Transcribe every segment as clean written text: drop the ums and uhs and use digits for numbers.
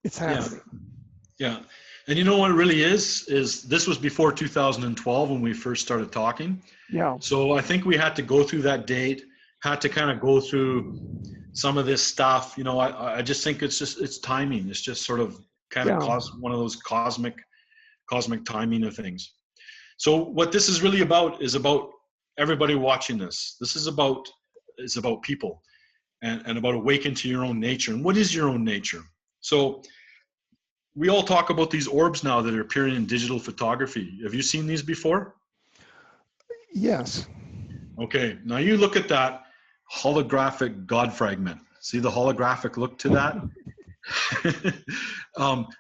It's Yeah. happening. Yeah. And you know what it really is this was before 2012 when we first started talking. Yeah. So I think we had to go through that date, had to kind of go through some of this stuff. You know, I just think it's timing. It's just sort of kind of one of those cosmic timing of things. So what this is really about is about everybody watching this. This is about people and about awaken to your own nature. And what is your own nature? So we all talk about these orbs now that are appearing in digital photography. Have you seen these before? Yes. Okay, now you look at that holographic God fragment. See the holographic look to that?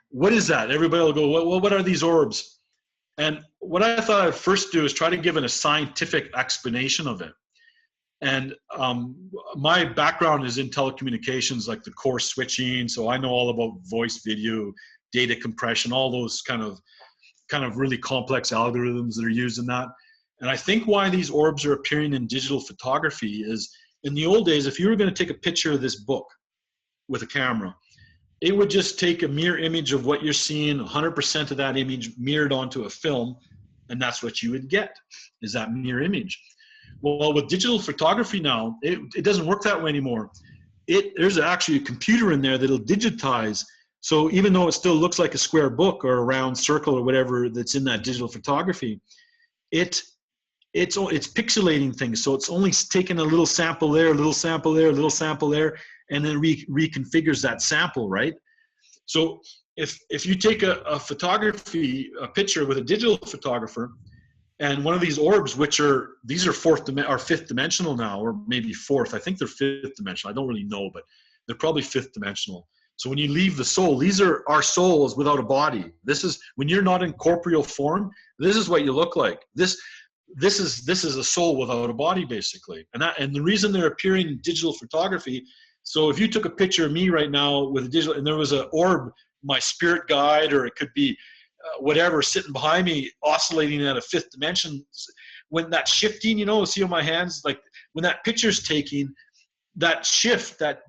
What is that? Everybody will go, well, what are these orbs? And what I thought I'd first do is try to give it a scientific explanation of it. And my background is in telecommunications, like the core switching. So I know all about voice, video, data compression, all those kind of really complex algorithms that are used in that. And I think why these orbs are appearing in digital photography is, in the old days, if you were going to take a picture of this book with a camera, it would just take a mirror image of what you're seeing, 100% of that image mirrored onto a film, and that's what you would get, is that mirror image. Well, with digital photography now, it doesn't work that way anymore. There's actually a computer in there that'll digitize. So even though it still looks like a square book or a round circle or whatever that's in that digital photography, it's pixelating things. So it's only taking a little sample there, a little sample there, a little sample there, and then reconfigures that sample, right? So if you take a picture with a digital photographer, and one of these orbs, these are fifth dimensional now, or maybe fourth. I think they're fifth dimensional. I don't really know, but they're probably fifth dimensional. So when you leave the soul, these are our souls without a body. This is when you're not in corporeal form. This is what you look like. This is a soul without a body, basically. And the reason they're appearing in digital photography. So if you took a picture of me right now with a digital, and there was an orb, my spirit guide, or it could be whatever sitting behind me oscillating at a fifth dimension, when that shifting, see on my hands, like when that picture's taking, that shift, that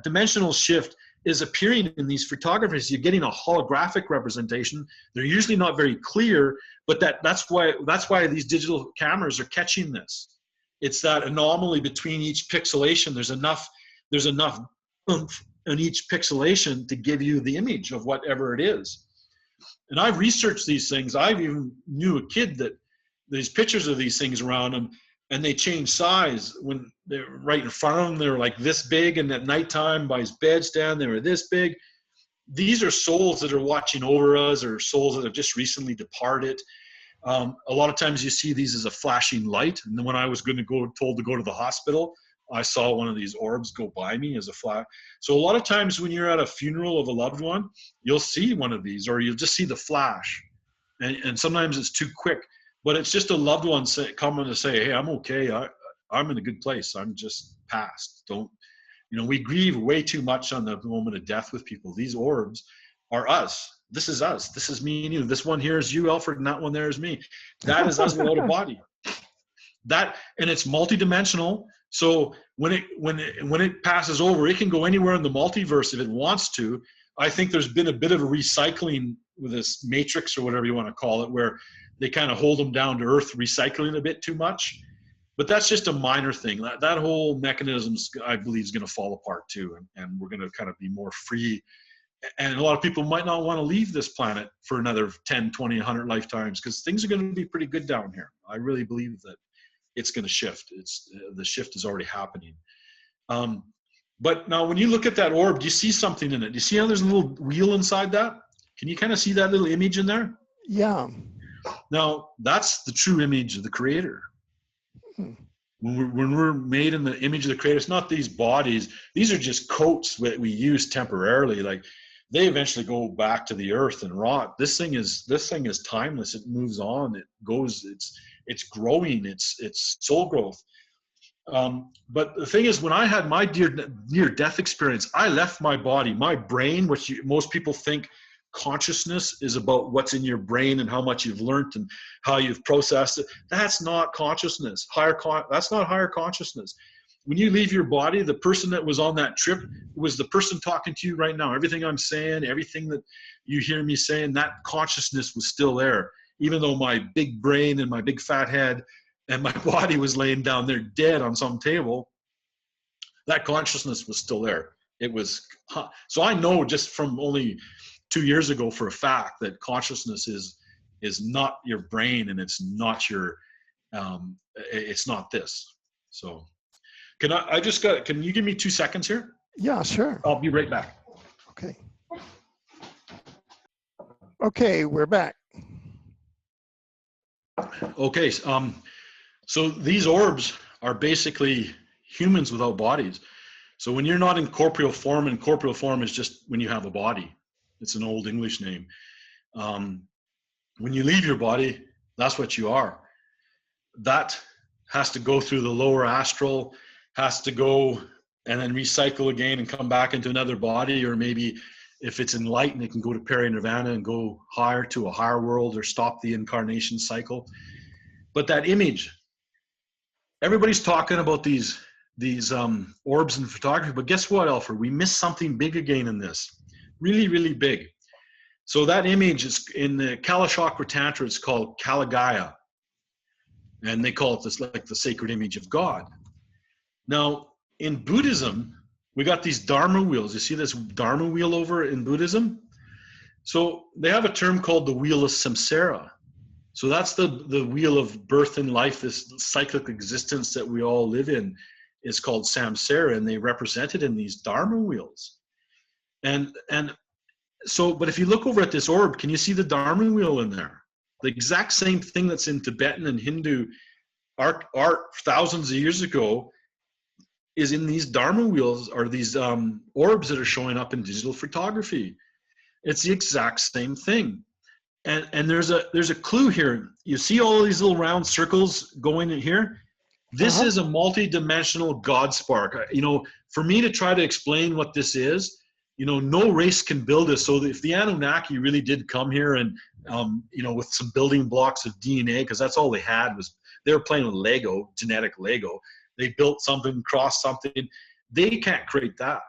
dimensional shift is appearing in these photographies. You're getting a holographic representation. They're usually not very clear, but that's why these digital cameras are catching this. It's that anomaly between each pixelation. There's enough oomph in each pixelation to give you the image of whatever it is. And I've researched these things. I even knew a kid that there's pictures of these things around him, and they change size when they're right in front of him. They're like this big, and at nighttime by his bedstand, they were this big. These are souls that are watching over us, or souls that have just recently departed. A lot of times you see these as a flashing light. And then when I was told to go to the hospital, I saw one of these orbs go by me as a flash. So a lot of times when you're at a funeral of a loved one, you'll see one of these, or you'll just see the flash. And sometimes it's too quick, but it's just a loved one coming to say, hey, I'm okay. I'm in a good place. I'm just past. We grieve way too much on the moment of death with people. These orbs are us. This is us. This is me and you. This one here is you, Alfred, and that one there is me. That is us without a body. And it's multidimensional. So when it passes over, it can go anywhere in the multiverse if it wants to. I think there's been a bit of a recycling with this matrix, or whatever you want to call it, where they kind of hold them down to earth, recycling a bit too much. But that's just a minor thing. That whole mechanism, I believe, is going to fall apart too, and we're going to kind of be more free. And a lot of people might not want to leave this planet for another 10, 20, 100 lifetimes, because things are going to be pretty good down here. I really believe that it's going to shift. The shift is already happening. But now when you look at that orb, do you see something in it? Do you see how there's a little wheel inside that? Can you kind of see that little image in there? Yeah. Now, that's the true image of the Creator. When we're made in the image of the Creator, it's not these bodies. These are just coats that we use temporarily. Like, they eventually go back to the earth and rot. This thing is timeless. It moves on. It goes. It's growing. It's soul growth. But the thing is, when I had my near-death experience, I left my body, my brain, which most people think consciousness is about what's in your brain and how much you've learned and how you've processed it. That's not consciousness. That's not higher consciousness. when you leave your body, the person that was on that trip was the person talking to you right now. Everything I'm saying, everything that you hear me saying, that consciousness was still there. Even though my big brain and my big fat head and my body was laying down there dead on some table, that consciousness was still there. It was, so I know just from only 2 years ago for a fact that consciousness is not your brain, and it's not your, it's not this. So can you give me 2 seconds here? Yeah, sure. I'll be right back. Okay. Okay, we're back. Okay, so these orbs are basically humans without bodies. So when you're not in corporeal form, and corporeal form is just when you have a body. It's an old English name. When you leave your body, that's what you are. That has to go through the lower astral, has to go and then recycle again and come back into another body, or maybe if it's enlightened, it can go to peri-nirvana and go higher to a higher world, or stop the incarnation cycle. But that image, everybody's talking about these orbs in photography, but guess what, Alfred? We missed something big again in this. Really, really big. So that image is in the Kalachakra Tantra, it's called Kalagaya. And they call it this, like the sacred image of God. Now, in Buddhism, we got these Dharma wheels. You see this Dharma wheel over in Buddhism? So they have a term called the wheel of samsara. So that's the wheel of birth and life, this cyclic existence that we all live in is called samsara, and they represent it in these Dharma wheels. And so, but if you look over at this orb, can you see the Dharma wheel in there? The exact same thing that's in Tibetan and Hindu art thousands of years ago is in these Dharma wheels, or these orbs that are showing up in digital photography. It's the exact same thing. And there's a clue here. You see all these little round circles going in here? This is a multi-dimensional God spark. You know, for me to try to explain what this is, you know, no race can build this. So if the Anunnaki really did come here and, you know, with some building blocks of DNA, because that's all they had, was they were playing with Lego, genetic Lego. They built something, crossed something. They can't create that.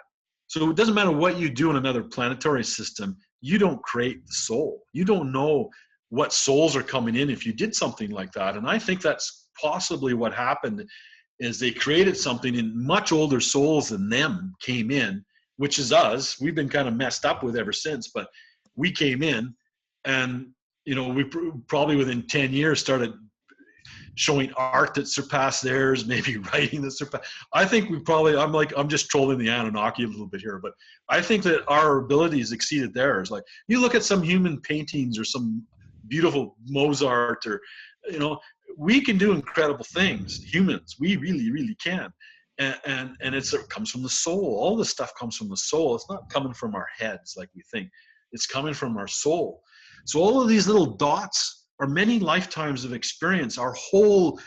So it doesn't matter what you do in another planetary system, you don't create the soul. You don't know what souls are coming in if you did something like that. And I think that's possibly what happened, is they created something, and much older souls than them came in, which is us. We've been kind of messed up with ever since, but we came in, and, you know, we probably within 10 years started showing art that surpassed theirs, maybe writing that surpassed. I think we probably, I'm just trolling the Anunnaki a little bit here, but I think that our abilities exceeded theirs. Like, you look at some human paintings or some beautiful Mozart, or, you know, we can do incredible things, humans. We really, really can. And it comes from the soul. All this stuff comes from the soul. It's not coming from our heads like we think. It's coming from our soul. So all of these little dots are many lifetimes of experience. Our whole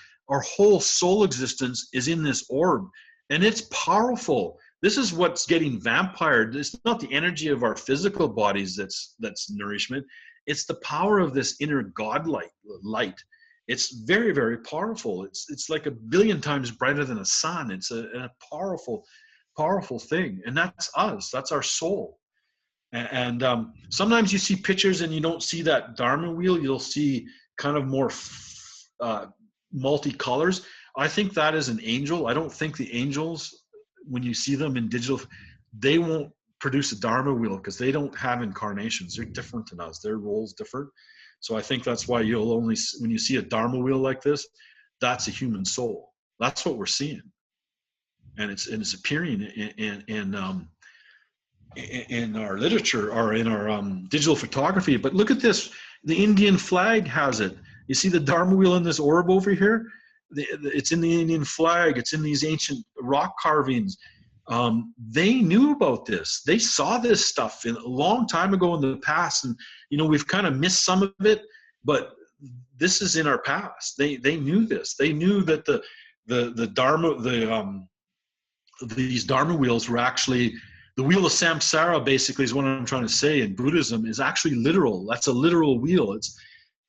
soul existence is in this orb, and it's powerful. This is what's getting vampired. It's not the energy of our physical bodies that's nourishment. It's the power of this inner God light. It's very, very powerful. It's like 1 billion times brighter than a sun. It's a powerful, powerful thing, and that's us. That's our soul. And sometimes you see pictures and you don't see that Dharma wheel. You'll see kind of more multi-colors. I think that is an angel. I don't think the angels, when you see them in digital, they won't produce a Dharma wheel because they don't have incarnations. They're different than us. Their role's different. So I think that's why you'll only, when you see a Dharma wheel like this, that's a human soul. That's what we're seeing. And it's appearing in our literature, or in our digital photography. But look at this, the Indian flag has it. You see the Dharma wheel in this orb over here? It's in the Indian flag. It's in these ancient rock carvings. They knew about this. They saw this stuff a long time ago in the past, and, you know, we've kind of missed some of it, but this is in our past. They knew this. They knew that the Dharma, these Dharma wheels were actually, the wheel of samsara basically is what I'm trying to say in Buddhism, is actually literal. That's a literal wheel. It's,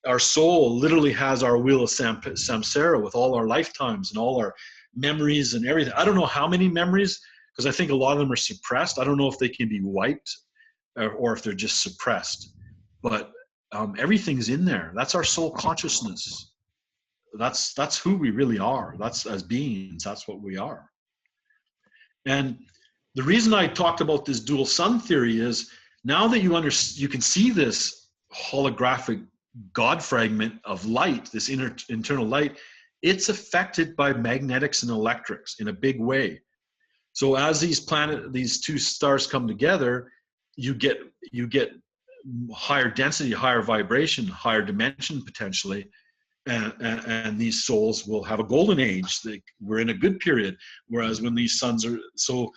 our soul literally has our wheel of samsara with all our lifetimes and all our memories and everything. I don't know how many memories, because I think a lot of them are suppressed. I don't know if they can be wiped or if they're just suppressed. But everything's in there. That's our soul consciousness. That's who we really are. That's as beings. That's what we are. And the reason I talked about this dual sun theory is now that you can see this holographic God fragment of light, this internal light, it's affected by magnetics and electrics in a big way. So as these two stars come together, you get higher density, higher vibration, higher dimension potentially, and these souls will have a golden age. We're in a good period. Whereas when these suns are, so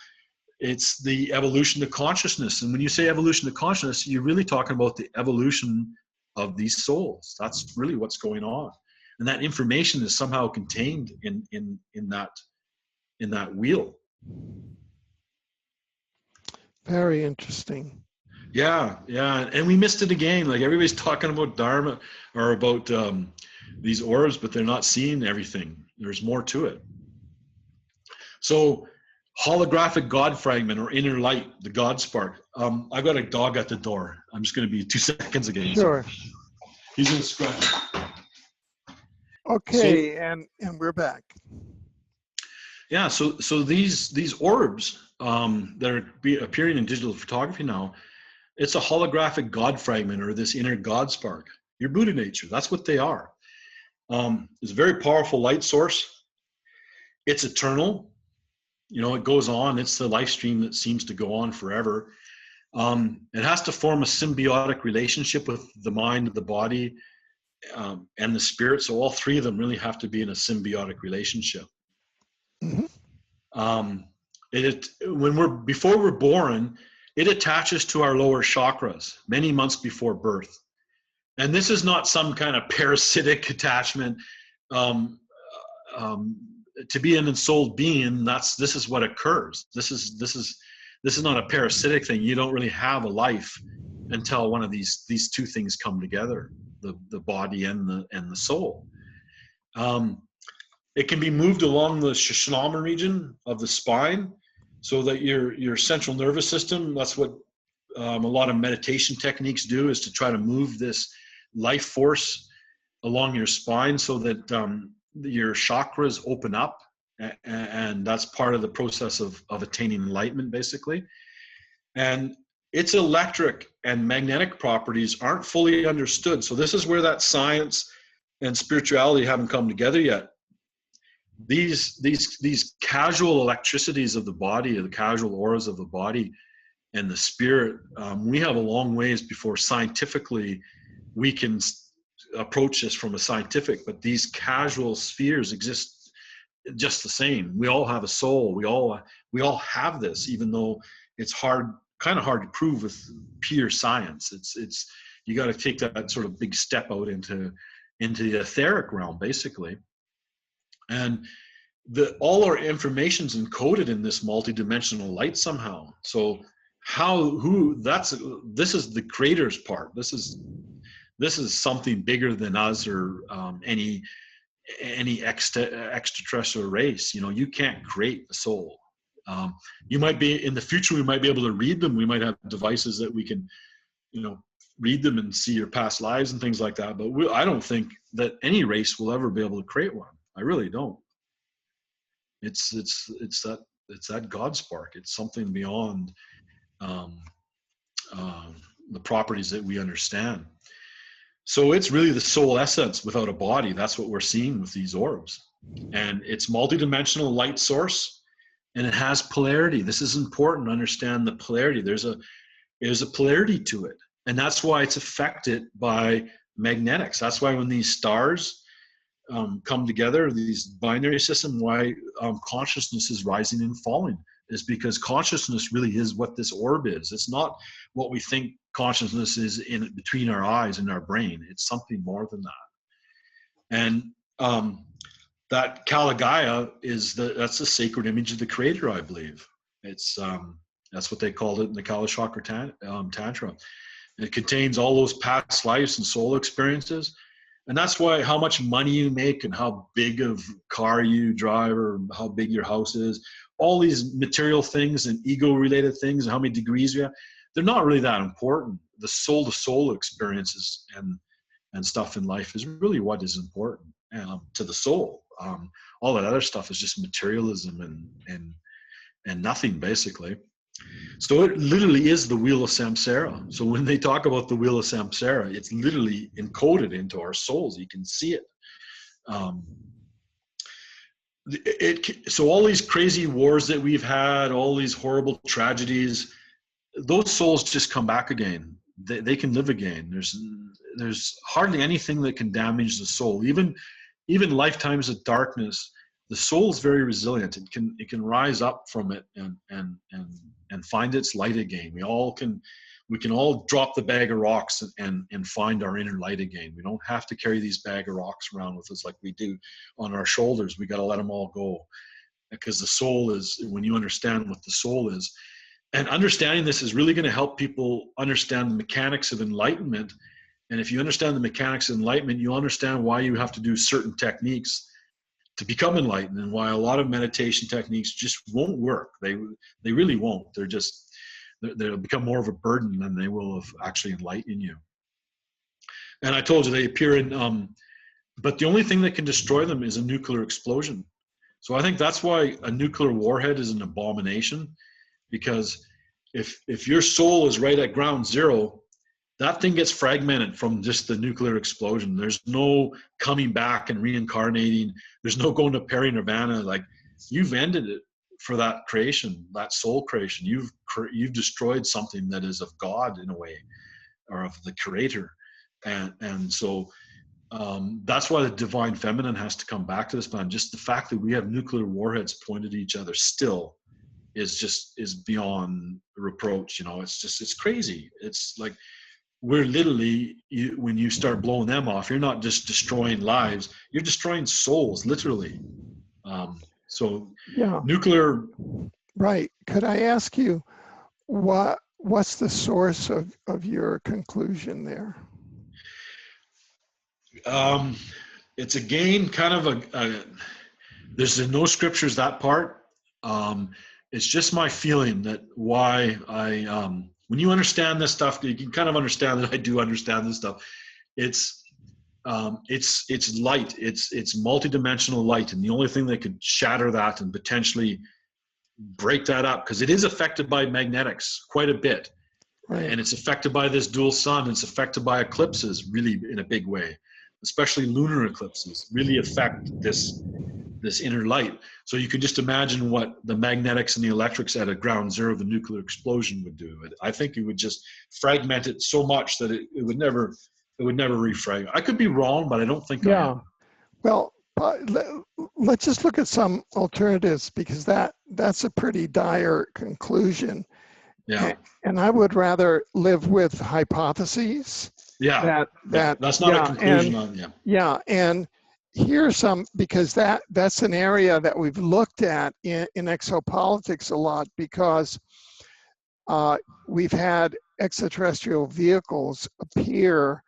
it's the evolution of consciousness. And when you say evolution of consciousness, you're really talking about the evolution of these souls. That's really what's going on. And that information is somehow contained in that wheel. Very interesting. Yeah. And we missed it again. Like everybody's talking about Dharma or about these orbs, but they're not seeing everything. There's more to it. So holographic God fragment or inner light, the God spark. I've got a dog at the door. I'm just going to be 2 seconds again. Sure. He's going to scratch. Okay, and we're back. Yeah, so these orbs that are appearing in digital photography now, it's a holographic God fragment or this inner God spark. Your Buddha nature, that's what they are. It's a very powerful light source. It's eternal. You know, it goes on. It's the life stream that seems to go on forever. It has to form a symbiotic relationship with the mind, the body, and the spirit. So all three of them really have to be in a symbiotic relationship. Mm-hmm. Before we're born, it attaches to our lower chakras many months before birth. And this is not some kind of parasitic attachment. To be an ensouled being, this is what occurs. This is not a parasitic thing. You don't really have a life until one of these two things come together, the body and the soul. It can be moved along the Shishnama region of the spine, so that your central nervous system, that's what a lot of meditation techniques do, is to try to move this life force along your spine so that your chakras open up, and that's part of the process of attaining enlightenment, basically. And its electric and magnetic properties aren't fully understood. So this is where that science and spirituality haven't come together yet. These casual electricities of the body, or the casual auras of the body and the spirit, we have a long ways before scientifically we can approach this from a scientific, but these casual spheres exist just the same. We all have a soul. We all have this, even though it's kind of hard to prove with pure science. It's you got to take that sort of big step out into the etheric realm, basically. And all our information's encoded in this multidimensional light somehow. So this is the creator's part. This is something bigger than us or any extraterrestrial race. You know, you can't create the soul. You might be in the future. We might be able to read them. We might have devices that we can, read them and see your past lives and things like that. But I don't think that any race will ever be able to create one. I really don't. It's that God spark. It's something beyond the properties that we understand. So it's really the soul essence without a body. That's what we're seeing with these orbs. And it's multidimensional light source, and it has polarity. This is important to understand the polarity. There's a polarity to it. And that's why it's affected by magnetics. That's why when these stars come together, these binary system, why consciousness is rising and falling, is because consciousness really is what this orb is. It's not what we think consciousness is in between our eyes and our brain. It's something more than that. And that Kalagaya that's a sacred image of the creator, I believe. It's that's what they called it in the Kala Chakra Tantra. It contains all those past lives and soul experiences. And that's why how much money you make and how big of car you drive or how big your house is, all these material things and ego related things and how many degrees you have, they're not really that important. The soul to soul experiences and stuff in life is really what is important to the soul. All that other stuff is just materialism and nothing, basically. So it literally is the wheel of samsara. So when they talk about the wheel of samsara, it's literally encoded into our souls. You can see it. So all these crazy wars that we've had, all these horrible tragedies, those souls just come back again. They can live again. There's hardly anything that can damage the soul. Even lifetimes of darkness, the soul is very resilient. It can rise up from it and find its light again. We can all drop the bag of rocks and find our inner light again. We don't have to carry these bag of rocks around with us like we do on our shoulders. We got to let them all go, because the soul is, when you understand what the soul is, and understanding this is really going to help people understand the mechanics of enlightenment. And if you understand the mechanics of enlightenment, you understand why you have to do certain techniques to become enlightened, and why a lot of meditation techniques just won't work. They really won't. They'll become more of a burden than they will have actually enlightened you. And I told you they appear in, but the only thing that can destroy them is a nuclear explosion. So I think that's why a nuclear warhead is an abomination, because if your soul is right at ground zero, that thing gets fragmented from just the nuclear explosion. There's no coming back and reincarnating. There's no going to peri-nirvana. Like, you've ended it for that creation, that soul creation. You've destroyed something that is of God in a way, or of the creator. And so that's why the divine feminine has to come back to this planet. Just the fact that we have nuclear warheads pointed at each other still is beyond reproach. It's crazy. It's like, we're literally, when you start blowing them off, you're not just destroying lives, you're destroying souls, literally. So Yeah. nuclear. Right. Could I ask you, what's the source of your conclusion there? It's again kind of there's no scriptures, that part. It's just my feeling that why when you understand this stuff, you can kind of understand that I do understand this stuff. It's light. It's multidimensional light, and the only thing that could shatter that and potentially break that up, because it is affected by magnetics quite a bit, right. And it's affected by this dual sun. It's affected by eclipses really in a big way, especially lunar eclipses really affect this inner light. So you can just imagine what the magnetics and the electrics at a ground zero of the nuclear explosion would do. I think it would just fragment it so much that it would never refragment. I could be wrong, but I don't think I am. Well, let's just look at some alternatives, because that's a pretty dire conclusion. Yeah. And I would rather live with hypotheses. Yeah. That's not a conclusion. Yeah. And here's some, because that's an area that we've looked at in exopolitics a lot, because we've had extraterrestrial vehicles appear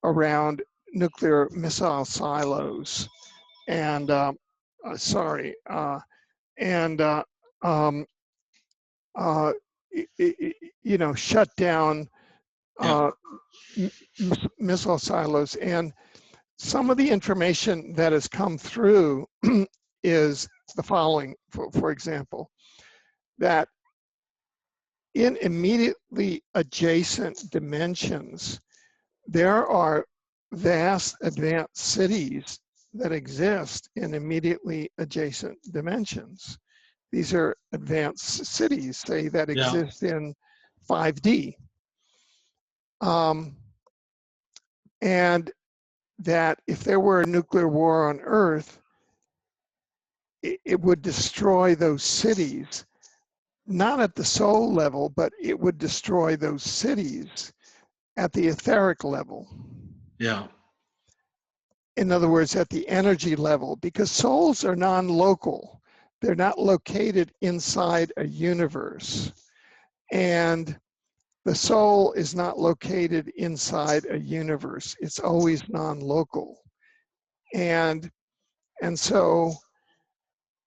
around nuclear missile silos and shut down missile silos. And some of the information that has come through is the following, for example, that in immediately adjacent dimensions, there are vast advanced cities that exist in immediately adjacent dimensions. These are advanced cities, say, that exist in 5D. And that if there were a nuclear war on Earth, it would destroy those cities, not at the soul level, but it would destroy those cities at the etheric level. Yeah. In other words, at the energy level, because souls are non-local. They're not located inside a universe. And the soul is not located inside a universe. It's always non-local. And so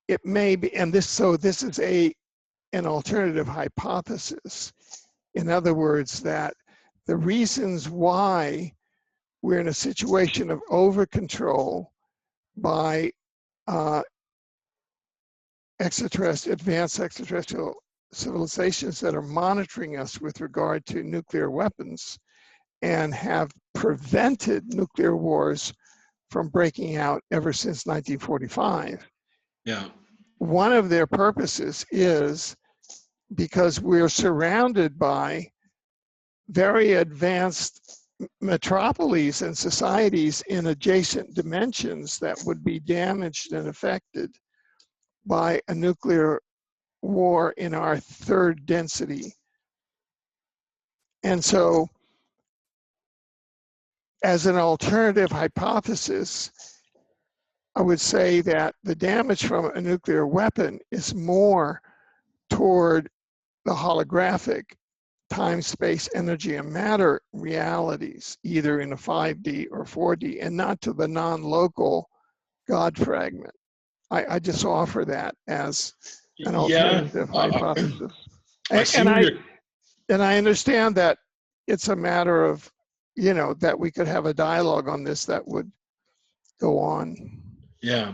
it may be, and this is an alternative hypothesis. In other words, that the reasons why we're in a situation of over-control by advanced extraterrestrial civilizations that are monitoring us with regard to nuclear weapons and have prevented nuclear wars from breaking out ever since 1945. Yeah. One of their purposes is because we're surrounded by very advanced metropolises and societies in adjacent dimensions that would be damaged and affected by a nuclear war in our third density. And so, as an alternative hypothesis, I would say that the damage from a nuclear weapon is more toward the holographic time, space, energy, and matter realities, either in a 5D or 4D, and not to the non-local God fragment. I just offer that as an alternative hypothesis. And I understand that it's a matter of, that we could have a dialogue on this that would go on. Yeah,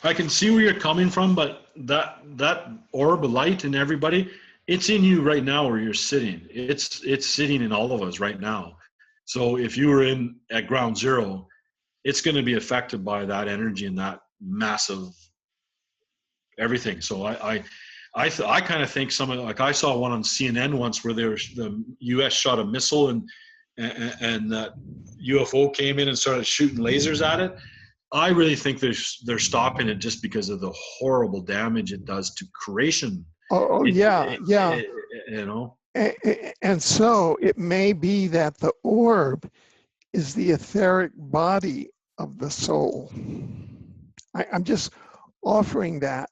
I can see where you're coming from, but that orb of light in everybody, it's in you right now where you're sitting. It's sitting in all of us right now. So if you were at ground zero, it's going to be affected by that energy and that massive everything. So I kind of think like I saw one on CNN once where the U.S. shot a missile and that UFO came in and started shooting lasers at it. I really think they're stopping it just because of the horrible damage it does to creation. Yeah. And so it may be that the orb is the etheric body of the soul. I'm just offering that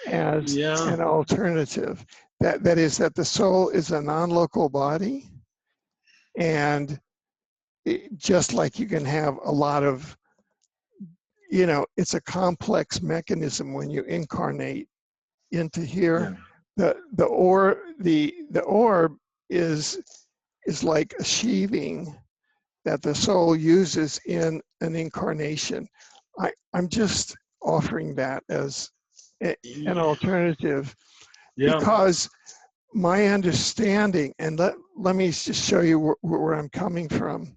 as an alternative. That is that the soul is a non-local body, and just like you can have a lot of, it's a complex mechanism when you incarnate into here. Yeah. The orb is like a sheathing that the soul uses in an incarnation. I'm just offering that as an alternative, because my understanding, and let me just show you where I'm coming from,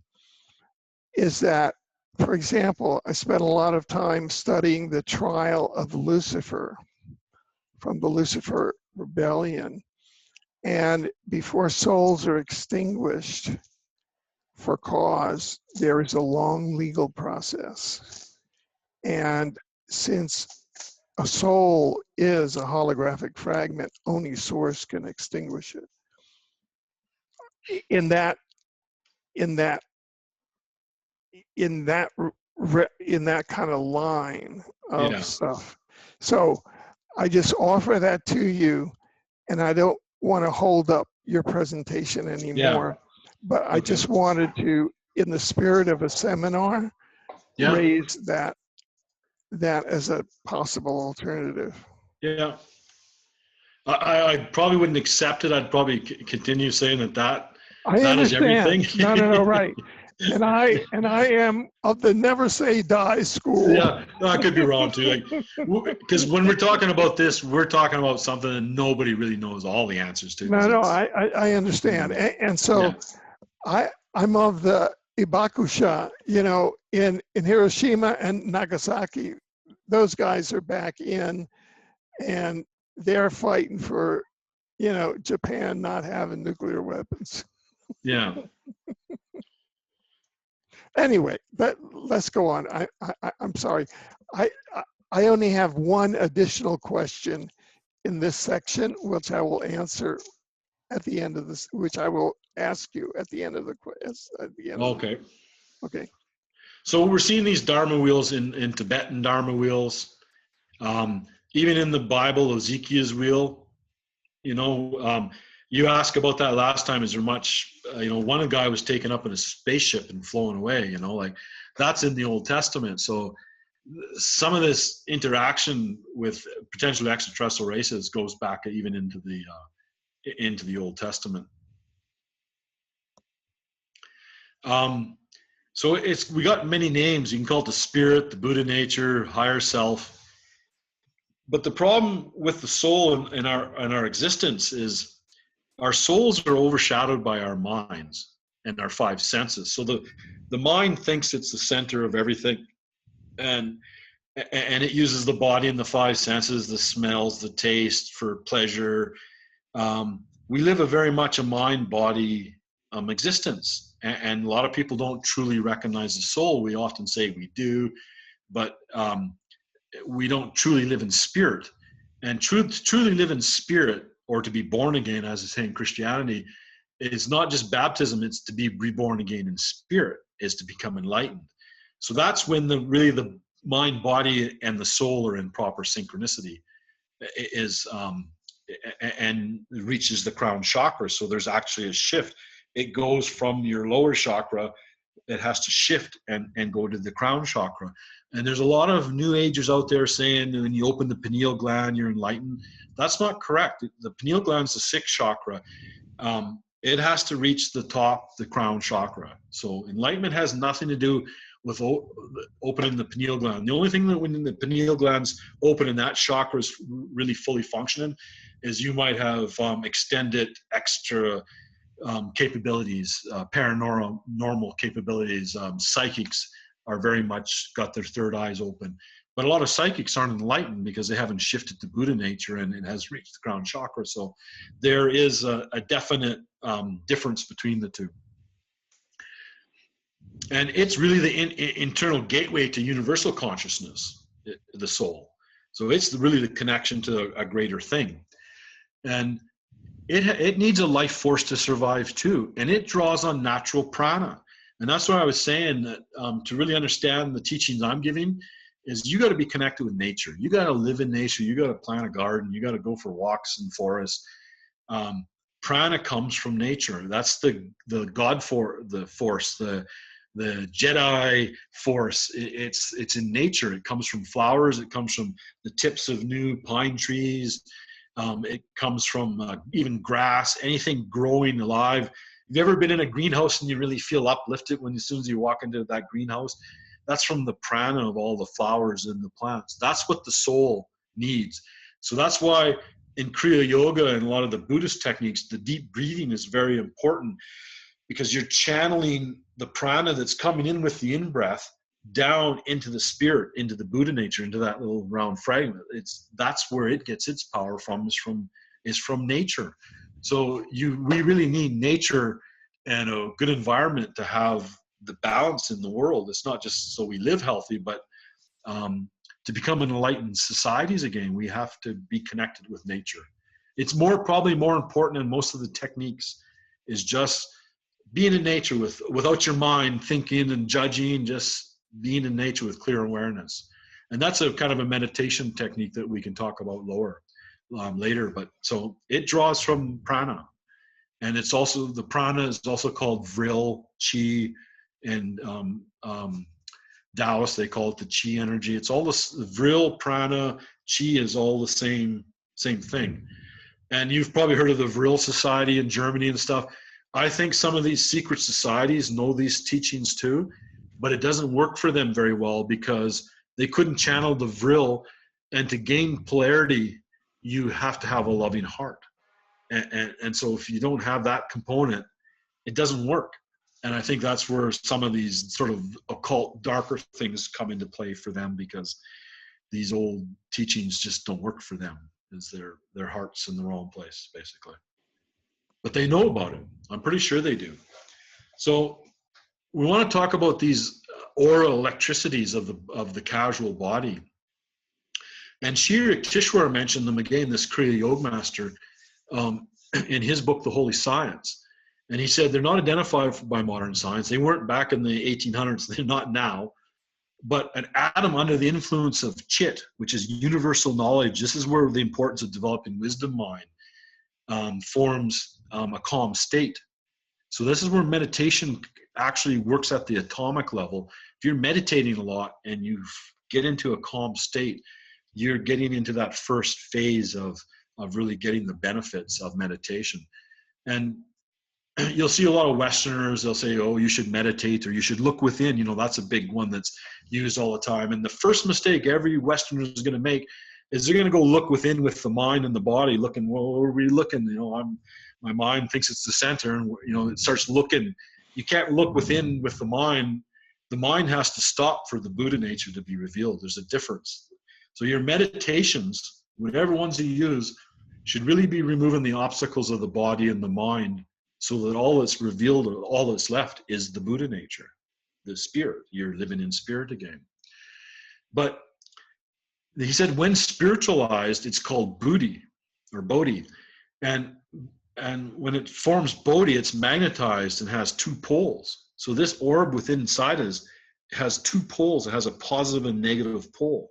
is that, for example, I spent a lot of time studying the trial of Lucifer from the Lucifer rebellion. And before souls are extinguished for cause, there is a long legal process. And since a soul is a holographic fragment, only source can extinguish it. In that kind of line of stuff. So I just offer that to you, and I don't want to hold up your presentation anymore. But I just wanted to, in the spirit of a seminar, raise that as a possible alternative. Yeah. I probably wouldn't accept it. I'd probably continue saying that is everything. No, right. And I am of the never say die school. Yeah, no, I could be wrong too. Because when we're talking about this, we're talking about something that nobody really knows all the answers to. No, I understand. And so I'm of the Ibakusha, in Hiroshima and Nagasaki. Those guys are back in, and they're fighting for, Japan not having nuclear weapons. Yeah. Anyway, let's go on. I'm sorry. I only have one additional question in this section, which I will answer at the end of this, which I will ask you at the end of the quiz. Okay. So we're seeing these Dharma wheels in Tibetan Dharma wheels. Even in the Bible, Ezekiel's wheel, you asked about that last time. Is there much, one guy was taken up in a spaceship and flown away, like that's in the Old Testament. So some of this interaction with potential extraterrestrial races goes back even into the Old Testament. So we got many names. You can call it the spirit, the Buddha nature, higher self. But the problem with the soul and our existence is our souls are overshadowed by our minds and our five senses. So the mind thinks it's the center of everything, and it uses the body and the five senses, the smells, the taste for pleasure. We live a very much a mind-body existence, and a lot of people don't truly recognize the soul. We often say we do, but we don't truly live in spirit. And truly live in spirit, or to be born again, as I say in Christianity, is not just baptism, it's to be reborn again in spirit, is to become enlightened. So that's when really the mind, body, and the soul are in proper synchronicity, and reaches the crown chakra. So there's actually a shift. It goes from your lower chakra, it has to shift and go to the crown chakra. And there's a lot of new agers out there saying when you open the pineal gland, you're enlightened. That's not correct. The pineal gland is the sixth chakra. It has to reach the top, the crown chakra. So enlightenment has nothing to do with opening the pineal gland. The only thing that when the pineal gland's open and that chakra is really fully functioning is you might have extended extra capabilities, paranormal capabilities. Psychics are very much got their third eyes open. But a lot of psychics aren't enlightened because they haven't shifted to Buddha nature and it has reached the crown chakra. So there is a definite difference between the two. And it's really the internal gateway to universal consciousness, the soul. So it's really the connection to a greater thing. And it needs a life force to survive too. And it draws on natural prana. And that's why I was saying that to really understand the teachings I'm giving is you got to be connected with nature. You got to live in nature. You got to plant a garden. You got to go for walks in forests. Prana comes from nature. That's the God force, the Jedi force. It's in nature. It comes from flowers. It comes from the tips of new pine trees. It comes from even grass, anything growing alive. Have you ever been in a greenhouse and you really feel uplifted as soon as you walk into that greenhouse? That's from the prana of all the flowers and the plants. That's what the soul needs. So that's why in Kriya Yoga and a lot of the Buddhist techniques, the deep breathing is very important because you're channeling the prana that's coming in with the in-breath down into the spirit, into the Buddha nature, into that little round fragment. That's where it gets its power from, is from nature. So we really need nature and a good environment to have the balance in the world. It's not just so we live healthy, but to become an enlightened societies again, we have to be connected with nature. It's probably more important than most of the techniques is just being in nature without your mind thinking and judging, just being in nature with clear awareness. And that's a kind of a meditation technique that we can talk about later. But so it draws from prana. And it's also, the prana is also called vril, chi, and Taoists, they call it the chi energy. It's all the vril, prana, chi is all the same thing. And you've probably heard of the Vril Society in Germany and stuff. I think some of these secret societies know these teachings too, but it doesn't work for them very well because they couldn't channel the vril, and to gain polarity, you have to have a loving heart. And so if you don't have that component, it doesn't work. And I think that's where some of these sort of occult, darker things come into play for them, because these old teachings just don't work for them, as their heart's in the wrong place, basically. But they know about it. I'm pretty sure they do. So we want to talk about these aura electricities of the casual body. And Sri Yukteswar mentioned them again, this Kriya Yoga master, in his book, The Holy Science. And he said they're not identified by modern science. They weren't back in the 1800s. They're not now. But an atom under the influence of chit, which is universal knowledge, this is where the importance of developing wisdom mind forms a calm state. So this is where meditation actually works at the atomic level. If you're meditating a lot and you've get into a calm state, you're getting into that first phase of really getting the benefits of meditation. And you'll see a lot of Westerners, they'll say, oh, you should meditate or you should look within. You know, that's a big one that's used all the time. And the first mistake every Westerner is going to make is they're going to go look within with the mind and the body, looking, well, where are we looking? You know, my mind thinks it's the center, and, you know, it starts looking. You can't look within with the mind. The mind has to stop for the Buddha nature to be revealed. There's a difference. So your meditations, whatever ones you use, should really be removing the obstacles of the body and the mind, so that all that's revealed, or all that's left, is the Buddha nature, the spirit. You're living in spirit again. But he said, when spiritualized, it's called Bodhi or Bodhi. And when it forms Bodhi, it's magnetized and has two poles. So this orb within inside us has two poles. It has a positive and negative pole.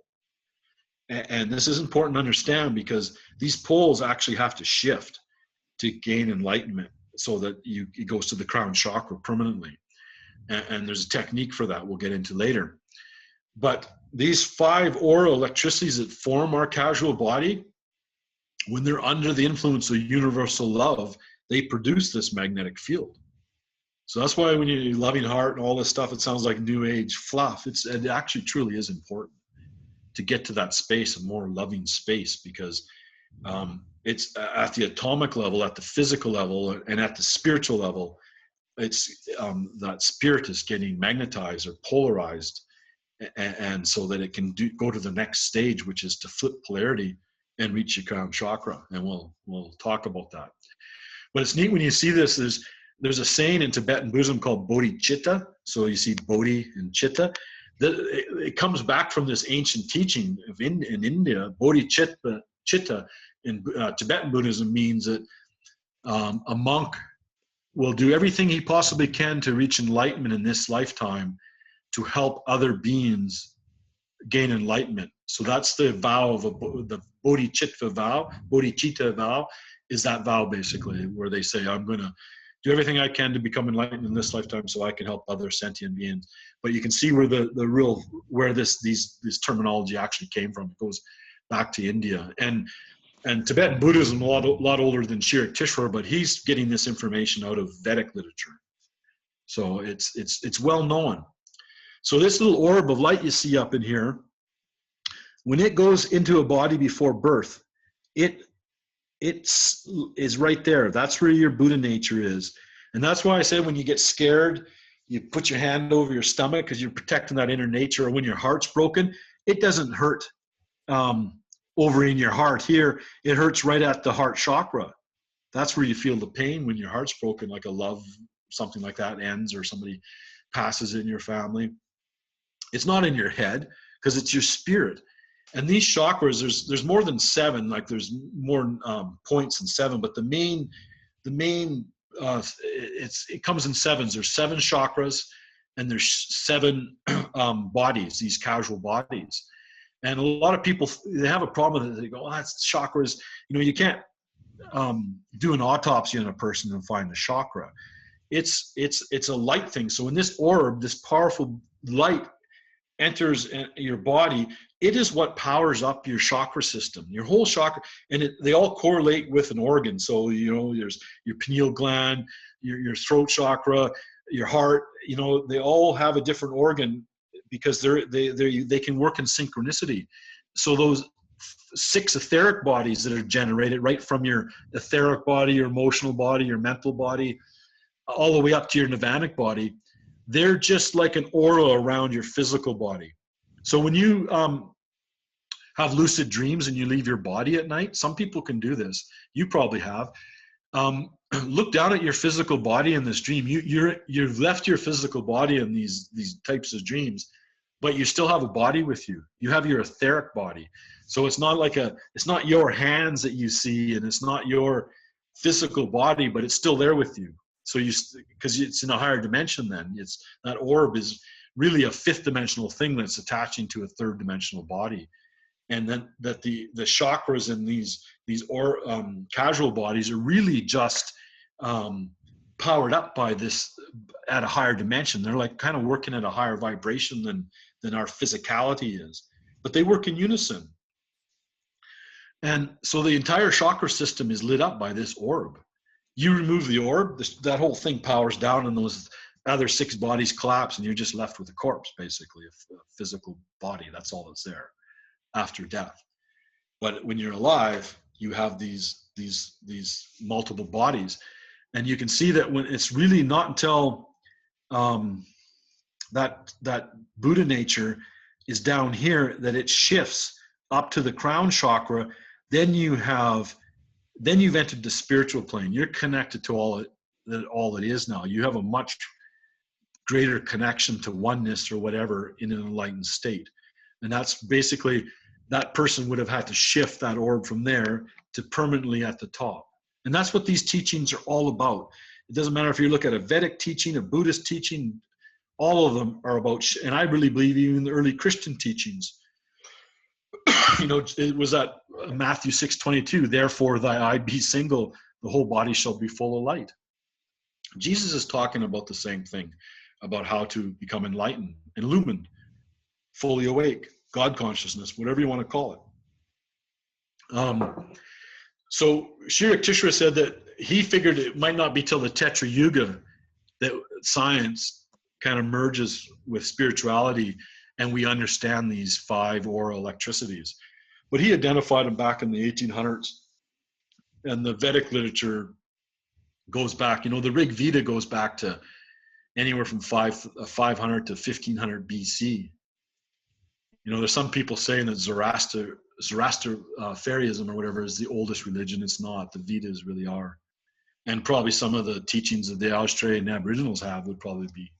And this is important to understand, because these poles actually have to shift to gain enlightenment, so that it goes to the crown chakra permanently. And there's a technique for that we'll get into later. But these 5 aura electricities that form our casual body, when they're under the influence of universal love, they produce this magnetic field. So that's why when you're loving heart and all this stuff, it sounds like new age fluff. It actually truly is important to get to that space, a more loving space, because it's at the atomic level, at the physical level, and at the spiritual level. It's that spirit is getting magnetized or polarized, and so that it can go to the next stage, which is to flip polarity and reach your crown chakra. And we'll talk about that. But it's neat when you see this. There's a saying in Tibetan Buddhism called bodhicitta. So you see bodhi and chitta. It comes back from this ancient teaching in India. Bodhicitta in Tibetan Buddhism means that a monk will do everything he possibly can to reach enlightenment in this lifetime, to help other beings gain enlightenment. So that's the vow of the bodhicitta vow. Bodhicitta vow is that vow, basically, where they say, I'm going to do everything I can to become enlightened in this lifetime so I can help other sentient beings. But you can see where where this terminology actually came from. It goes back to India. And Tibetan Buddhism, a lot older than Shirak Tishwar, but he's getting this information out of Vedic literature. So it's well known. So this little orb of light you see up in here, when it goes into a body before birth, it is right there. That's where your Buddha nature is. And that's why I said, when you get scared, you put your hand over your stomach, because you're protecting that inner nature. Or when your heart's broken, it doesn't hurt over in your heart here. It hurts right at the heart chakra. That's where you feel the pain when your heart's broken, like a love, something like that ends, or somebody passes in your family. It's not in your head, because it's your spirit. And these chakras, there's more than 7. Like there's more points than 7, but the main it comes in 7s. There's 7 chakras, and there's 7 bodies, these casual bodies. And a lot of people, they have a problem with it. They go, oh, that's chakras. You know, you can't do an autopsy on a person and find the chakra. It's a light thing. So when this orb, this powerful light, enters your body, it is what powers up your chakra system, your whole chakra, and they all correlate with an organ. So, you know, there's your pineal gland, your throat chakra, your heart. You know, they all have a different organ, because they can work in synchronicity. So those 6 etheric bodies that are generated right from your etheric body, your emotional body, your mental body, all the way up to your nirvanic body, they're just like an aura around your physical body. So when you have lucid dreams and you leave your body at night, some people can do this. You probably have. Look down at your physical body in this dream. You've left your physical body in these types of dreams, but you still have a body with you. You have your etheric body. So it's not it's not your hands that you see, and it's not your physical body, but it's still there with you. So because it's in a higher dimension, then that orb is really a 5th dimensional thing that's attaching to a 3rd dimensional body. And then that the chakras in these casual bodies are really just powered up by this at a higher dimension. They're like kind of working at a higher vibration than our physicality is. but they work in unison. And so the entire chakra system is lit up by this orb. You remove the orb, that whole thing powers down, and those other 6 bodies collapse, and you're just left with a corpse, basically, a physical body. That's all that's there after death. But when you're alive, you have these multiple bodies, and you can see that when it's really not until that Buddha nature is down here that it shifts up to the crown chakra. Then you've entered the spiritual plane. You're connected to all that is now. You have a much greater connection to oneness or whatever in an enlightened state. And that's basically, that person would have had to shift that orb from there to permanently at the top. And that's what these teachings are all about. It doesn't matter if you look at a Vedic teaching, a Buddhist teaching, all of them are about, and I really believe even the early Christian teachings, it was at Matthew 6:22, therefore thy eye be single, the whole body shall be full of light. Jesus is talking about the same thing, about how to become enlightened, illumined, fully awake, God consciousness, whatever you want to call it. So Shirak Tishra said that he figured it might not be till the Tetra Yuga that science kind of merges with spirituality and we understand these 5 aura electricities. But he identified them back in the 1800s. And the Vedic literature goes back, the Rig Veda goes back to anywhere from 500 to 1500 BC. There's some people saying that Zoroastrianism or whatever is the oldest religion. It's not. The Vedas really are. And probably some of the teachings that the Australian Aboriginals have would probably be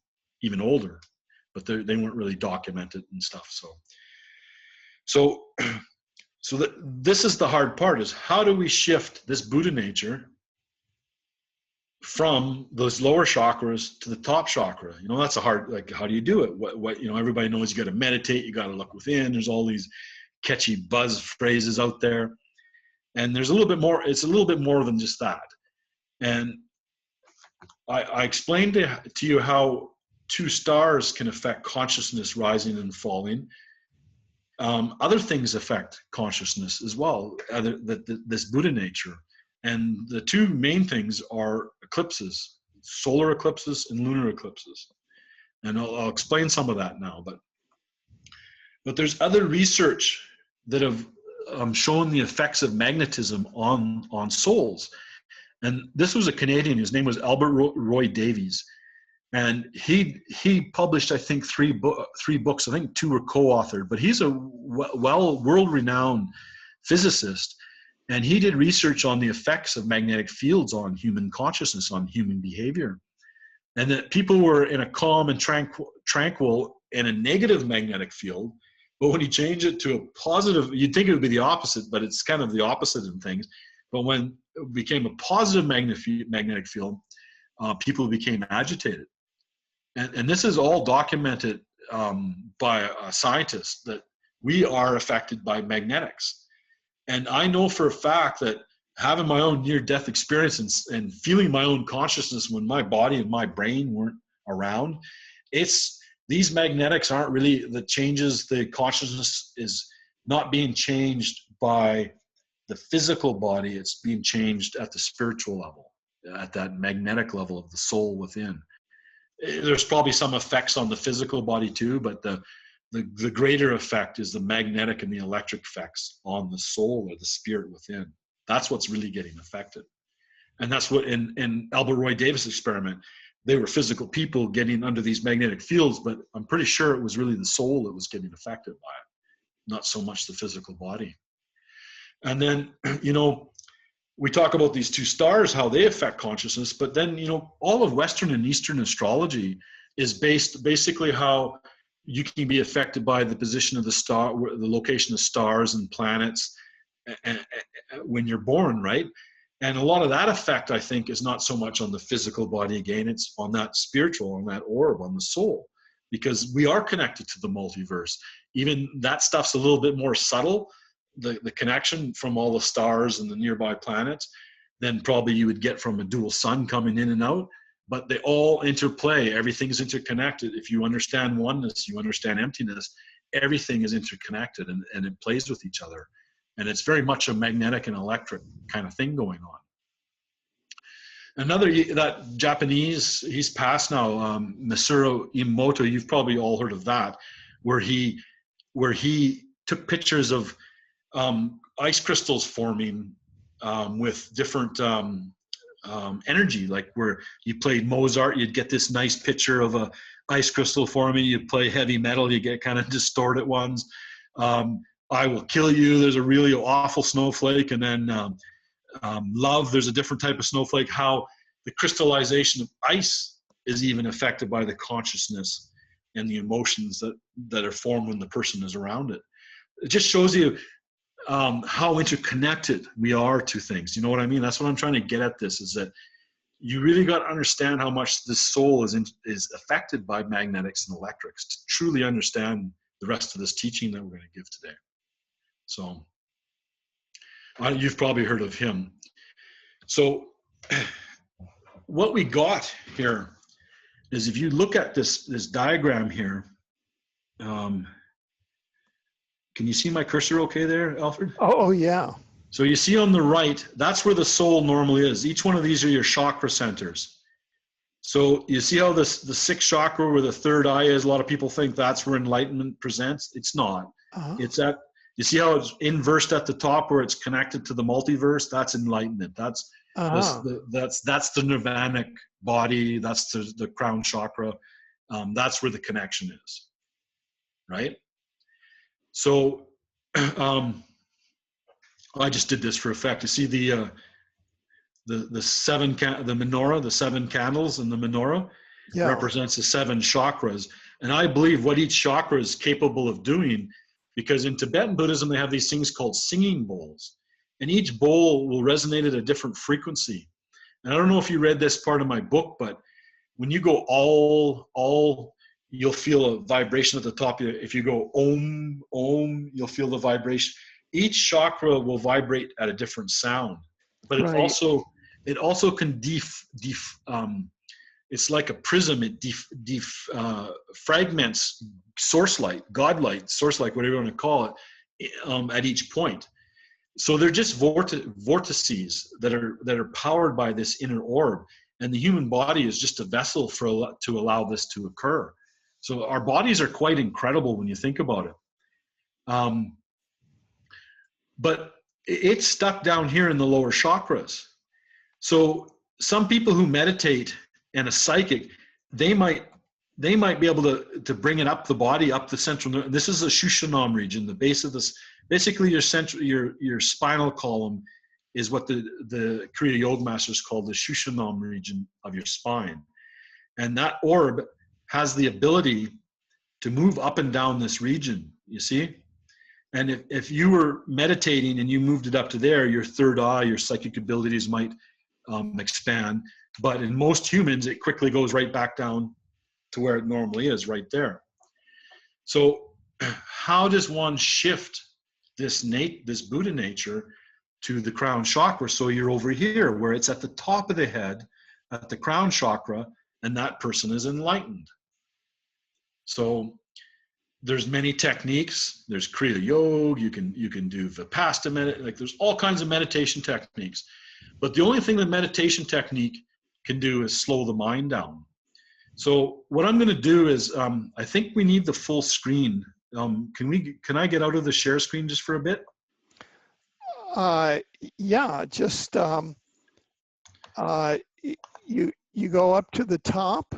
even older, but they weren't really documented and stuff. So this is the hard part, is how do we shift this Buddha nature from those lower chakras to the top chakra? That's a hard, how do you do it? What everybody knows, you got to meditate, you got to look within. There's all these catchy buzz phrases out there. And there's a little bit more, it's a little bit more than just that. And I explained to you how 2 stars can affect consciousness rising and falling. Other things affect consciousness as well, this Buddha nature. And the 2 main things are eclipses, solar eclipses and lunar eclipses. And I'll explain some of that now. But there's other research that have shown the effects of magnetism on souls. And this was a Canadian, his name was Albert Roy Davies. And he published, I think, 3 books. I think 2 were co-authored, but he's a world-renowned physicist. And he did research on the effects of magnetic fields on human consciousness, on human behavior. And that people were in a calm and tranquil and a negative magnetic field. But when you change it to a positive, you'd think it would be the opposite, but it's kind of the opposite in things. But when it became a positive magnetic field, people became agitated. And this is all documented by scientists, that we are affected by magnetics. And I know for a fact that having my own near-death experience and feeling my own consciousness when my body and my brain weren't around, these magnetics aren't really the changes. The consciousness is not being changed by the physical body. It's being changed at the spiritual level, at that magnetic level of the soul within. There's probably some effects on the physical body too, but the greater effect is the magnetic and the electric effects on the soul or the spirit within. That's what's really getting affected. And that's what in Albert Roy Davis' experiment, they were physical people getting under these magnetic fields, but I'm pretty sure it was really the soul that was getting affected by it, not so much the physical body. And then, we talk about these 2 stars, how they affect consciousness, but then, all of Western and Eastern astrology is basically how you can be affected by the position of the star, the location of stars and planets when you're born, right? And a lot of that effect, I think, is not so much on the physical body again, it's on that spiritual, on that orb, on the soul, because we are connected to the multiverse. Even that stuff's a little bit more subtle, the connection from all the stars and the nearby planets, than probably you would get from a dual sun coming in and out. But they all interplay. Everything's interconnected. If you understand oneness, you understand emptiness, everything is interconnected and it plays with each other. And it's very much a magnetic and electric kind of thing going on. Another, that Japanese, he's passed now, Masaru Emoto, you've probably all heard of that, where he took pictures of ice crystals forming with different energy, like where you played Mozart, you'd get this nice picture of a ice crystal forming. You play heavy metal, you get kind of distorted ones. I Will Kill You, there's a really awful snowflake, and then Love, there's a different type of snowflake. How the crystallization of ice is even affected by the consciousness and the emotions that are formed when the person is around it. It just shows you how interconnected we are to things. You know what I mean? That's what I'm trying to get at. This is that you really got to understand how much the soul is affected by magnetics and electrics to truly understand the rest of this teaching that we're going to give today. So you've probably heard of him. So what we got here is, if you look at this diagram here, can you see my cursor okay there, Alfred? Oh, yeah. So you see on the right, that's where the soul normally is. Each one of these are your chakra centers. So you see how the sixth chakra, where the third eye is, a lot of people think that's where enlightenment presents. It's not. It's at, you see how it's inversed at the top where it's connected to the multiverse? That's enlightenment. That's the nirvanic body. That's the crown chakra. That's where the connection is, right? So I just did this for effect. You see the menorah, the 7 candles in the menorah represents the 7 chakras. And I believe what each chakra is capable of doing, because in Tibetan Buddhism, they have these things called singing bowls. And each bowl will resonate at a different frequency. And I don't know if you read this part of my book, but when you go all, you'll feel a vibration at the top. If you go om, om, you'll feel the vibration. Each chakra will vibrate at a different sound, but it also can it's like a prism. It fragments source light, God light, source light, whatever you want to call it, at each point. So they're just vortices that are powered by this inner orb, and the human body is just a vessel to allow this to occur. So our bodies are quite incredible when you think about it. But it's stuck down here in the lower chakras. So some people who meditate and a psychic, they might be able to bring it up the body, up the central. This is the Shushanam region, the base of this. Basically, your spinal column is what the Kriya Yoga masters call the Shushanam region of your spine, and that orb has the ability to move up and down this region. You see. And if you were meditating and you moved it up to there, your third eye, your psychic abilities might expand. But in most humans, it quickly goes right back down to where it normally is, right there. So how does one shift this Buddha nature to the crown chakra? So you're over here, where it's at the top of the head, at the crown chakra, and that person is enlightened. So there's many techniques. There's Kriya Yoga. You can do Vipassana. Like there's all kinds of meditation techniques. But the only thing the meditation technique can do is slow the mind down. So what I'm going to do is, I think we need the full screen. Can I get out of the share screen just for a bit? Yeah, just you go up to the top.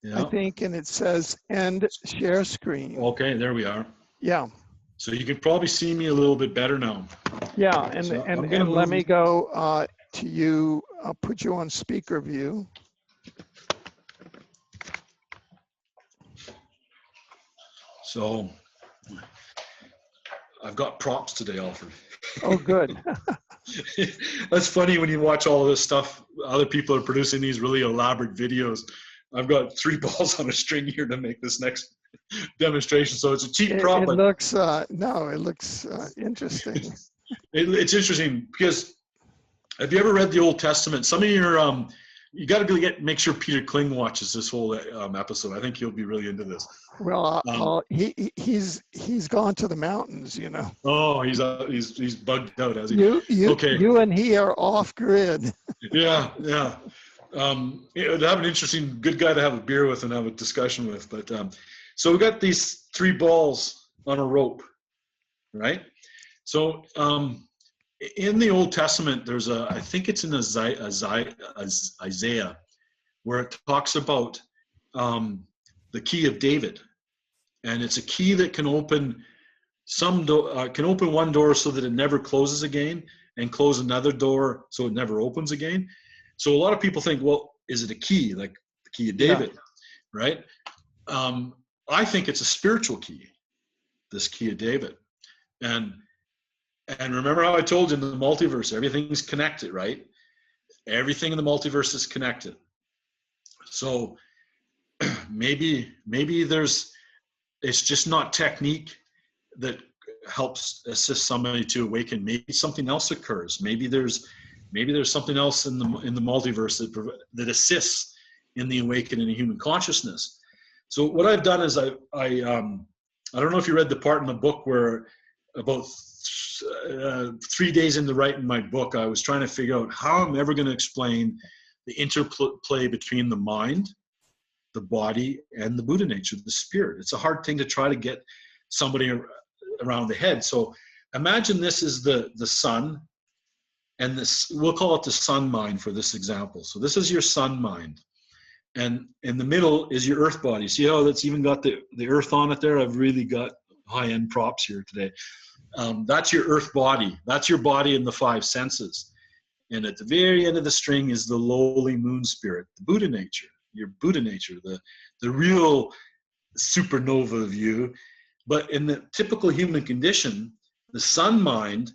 Yeah. I think, and it says end share screen. Okay, there we are. Yeah. So you can probably see me a little bit better now. Yeah, and let me go to you. I'll put you on speaker view. So I've got props today, Alfred. Oh, good. That's funny when you watch all of this stuff. Other people are producing these really elaborate videos. I've got 3 balls on a string here to make this next demonstration. So it's a cheap prop. It looks, it looks interesting. It's interesting because have you ever read the Old Testament? Some of your you got to make sure Peter Kling watches this whole episode. I think he'll be really into this. Well, he's gone to the mountains, you know. Oh, he's bugged out, has he? You and he are off grid. Yeah. It would have an interesting, good guy to have a beer with and have a discussion with. But so we got these 3 balls on a rope, right? So in the Old Testament, there's I think it's in Isaiah, where it talks about the key of David, and it's a key that can open can open one door so that it never closes again, and close another door so it never opens again. So a lot of people think, well, is it a key, like the key of David, right? I think it's a spiritual key, this key of David. And remember how I told you in the multiverse, everything's connected, right? Everything in the multiverse is connected. So maybe it's just not technique that helps assist somebody to awaken. Maybe something else occurs. Maybe there's something else in the multiverse that assists in the awakening of human consciousness. So what I've done is I don't know if you read the part in the book where about 3 days into writing my book, I was trying to figure out how I'm ever going to explain the interplay between the mind, the body, and the Buddha nature, the spirit. It's a hard thing to try to get somebody around the head. So imagine this is the sun, and this, we'll call it the sun mind for this example. So this is your sun mind, and in the middle is your earth body. See how that's even got the earth on it there? I've really got high-end props here today. That's your earth body. That's your body in the 5 senses. And at the very end of the string is the lowly moon spirit, the Buddha nature, your Buddha nature, the real supernova of you. But in the typical human condition, the sun mind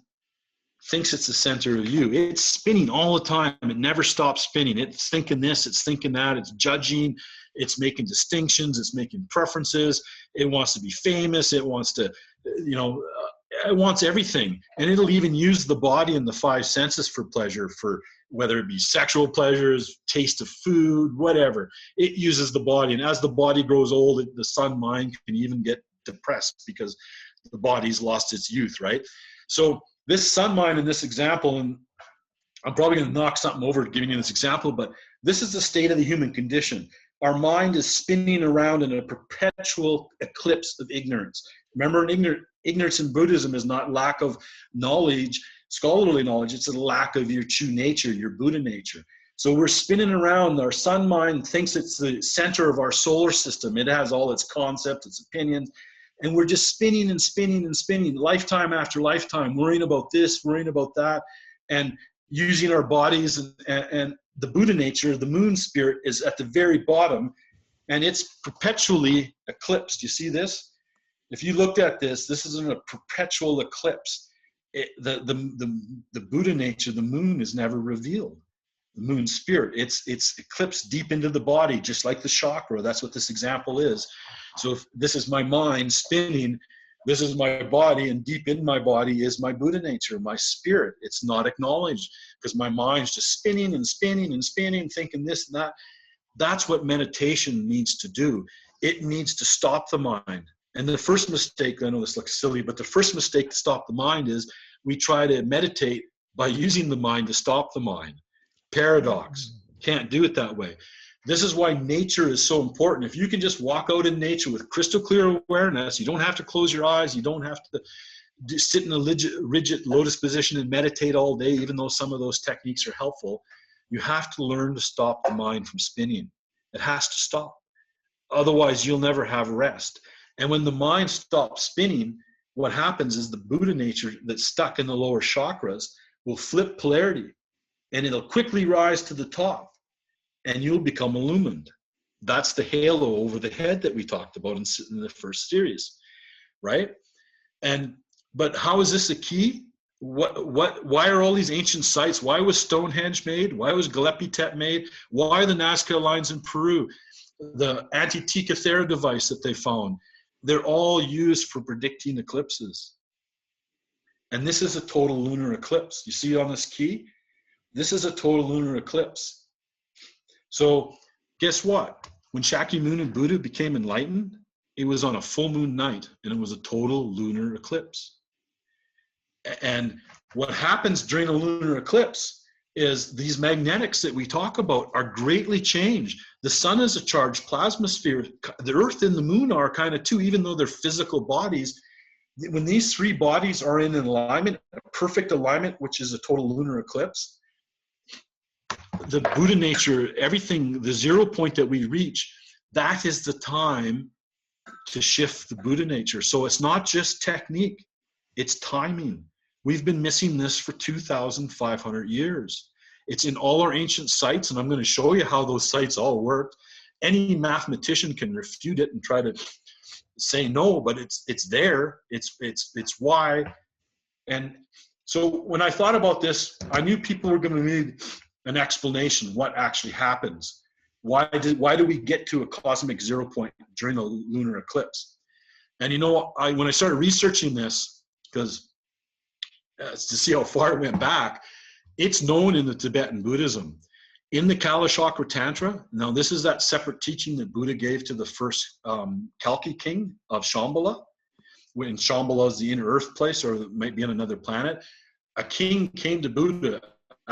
thinks it's the center of you. It's spinning all the time. It never stops spinning. It's thinking this, it's thinking that, it's judging, it's making distinctions, it's making preferences. It wants to be famous. It wants to, it wants everything. And it'll even use the body and the 5 senses for pleasure, for whether it be sexual pleasures, taste of food, whatever. It uses the body. And as the body grows old, the sun mind can even get depressed because the body's lost its youth, right? So this sun mind in this example, and I'm probably going to knock something over giving you this example, but this is the state of the human condition. Our mind is spinning around in a perpetual eclipse of ignorance. Remember, ignorance in Buddhism is not lack of knowledge, scholarly knowledge, it's a lack of your true nature, your Buddha nature. So we're spinning around. Our sun mind thinks it's the center of our solar system. It has all its concepts, its opinions, and we're just spinning and spinning and spinning, lifetime after lifetime, worrying about this, worrying about that, and using our bodies. And the Buddha nature, the moon spirit, is at the very bottom, and it's perpetually eclipsed. You see this? If you looked at this is in a perpetual eclipse. The Buddha nature, the moon, is never revealed. The moon spirit, it's eclipsed deep into the body, just like the chakra. That's what this example is. So if this is my mind spinning, this is my body, and deep in my body is my Buddha nature, my spirit. It's not acknowledged because my mind's just spinning and spinning and spinning, thinking this and that. That's what meditation needs to do. It needs to stop the mind. And the first mistake, I know this looks silly, but the first mistake to stop the mind is we try to meditate by using the mind to stop the mind. Paradox. Can't do it that way. This is why nature is so important. If you can just walk out in nature with crystal clear awareness, you don't have to close your eyes, you don't have to sit in a rigid lotus position and meditate all day, even though some of those techniques are helpful. You have to learn to stop the mind from spinning. It has to stop. Otherwise, you'll never have rest. And when the mind stops spinning, what happens is the Buddha nature that's stuck in the lower chakras will flip polarity, and it'll quickly rise to the top, and you'll become illumined. That's the halo over the head that we talked about in the first series, right? But how is this a key? Why are all these ancient sites? Why was Stonehenge made? Why was Göbekli Tepe made? Why are the Nazca lines in Peru? The Antikythera Thera device that they found, they're all used for predicting eclipses. And this is a total lunar eclipse. You see on this key? This is a total lunar eclipse. So guess what? When Shakyamuni Buddha became enlightened, it was on a full moon night, and it was a total lunar eclipse. And what happens during a lunar eclipse is these magnetics that we talk about are greatly changed. The sun is a charged plasma sphere. The earth and the moon are kind of too, even though they're physical bodies. When these three bodies are in alignment, a perfect alignment, which is a total lunar eclipse, the Buddha nature, everything, the 0 point that we reach, that is the time to shift the Buddha nature. So it's not just technique, it's timing. We've been missing this for 2,500 years. It's in all our ancient sites, and I'm going to show you how those sites all worked. Any mathematician can refute it and try to say no, but it's there. It's why. And so when I thought about this, I knew people were going to need an explanation what actually happens. Why do we get to a cosmic 0 point during a lunar eclipse? And you know, when I started researching this, because to see how far it went back, it's known in the Tibetan Buddhism. In the Kalachakra Tantra, now this is that separate teaching that Buddha gave to the first Kalki king of Shambhala. When Shambhala is the inner earth place, or it might be on another planet, a king came to Buddha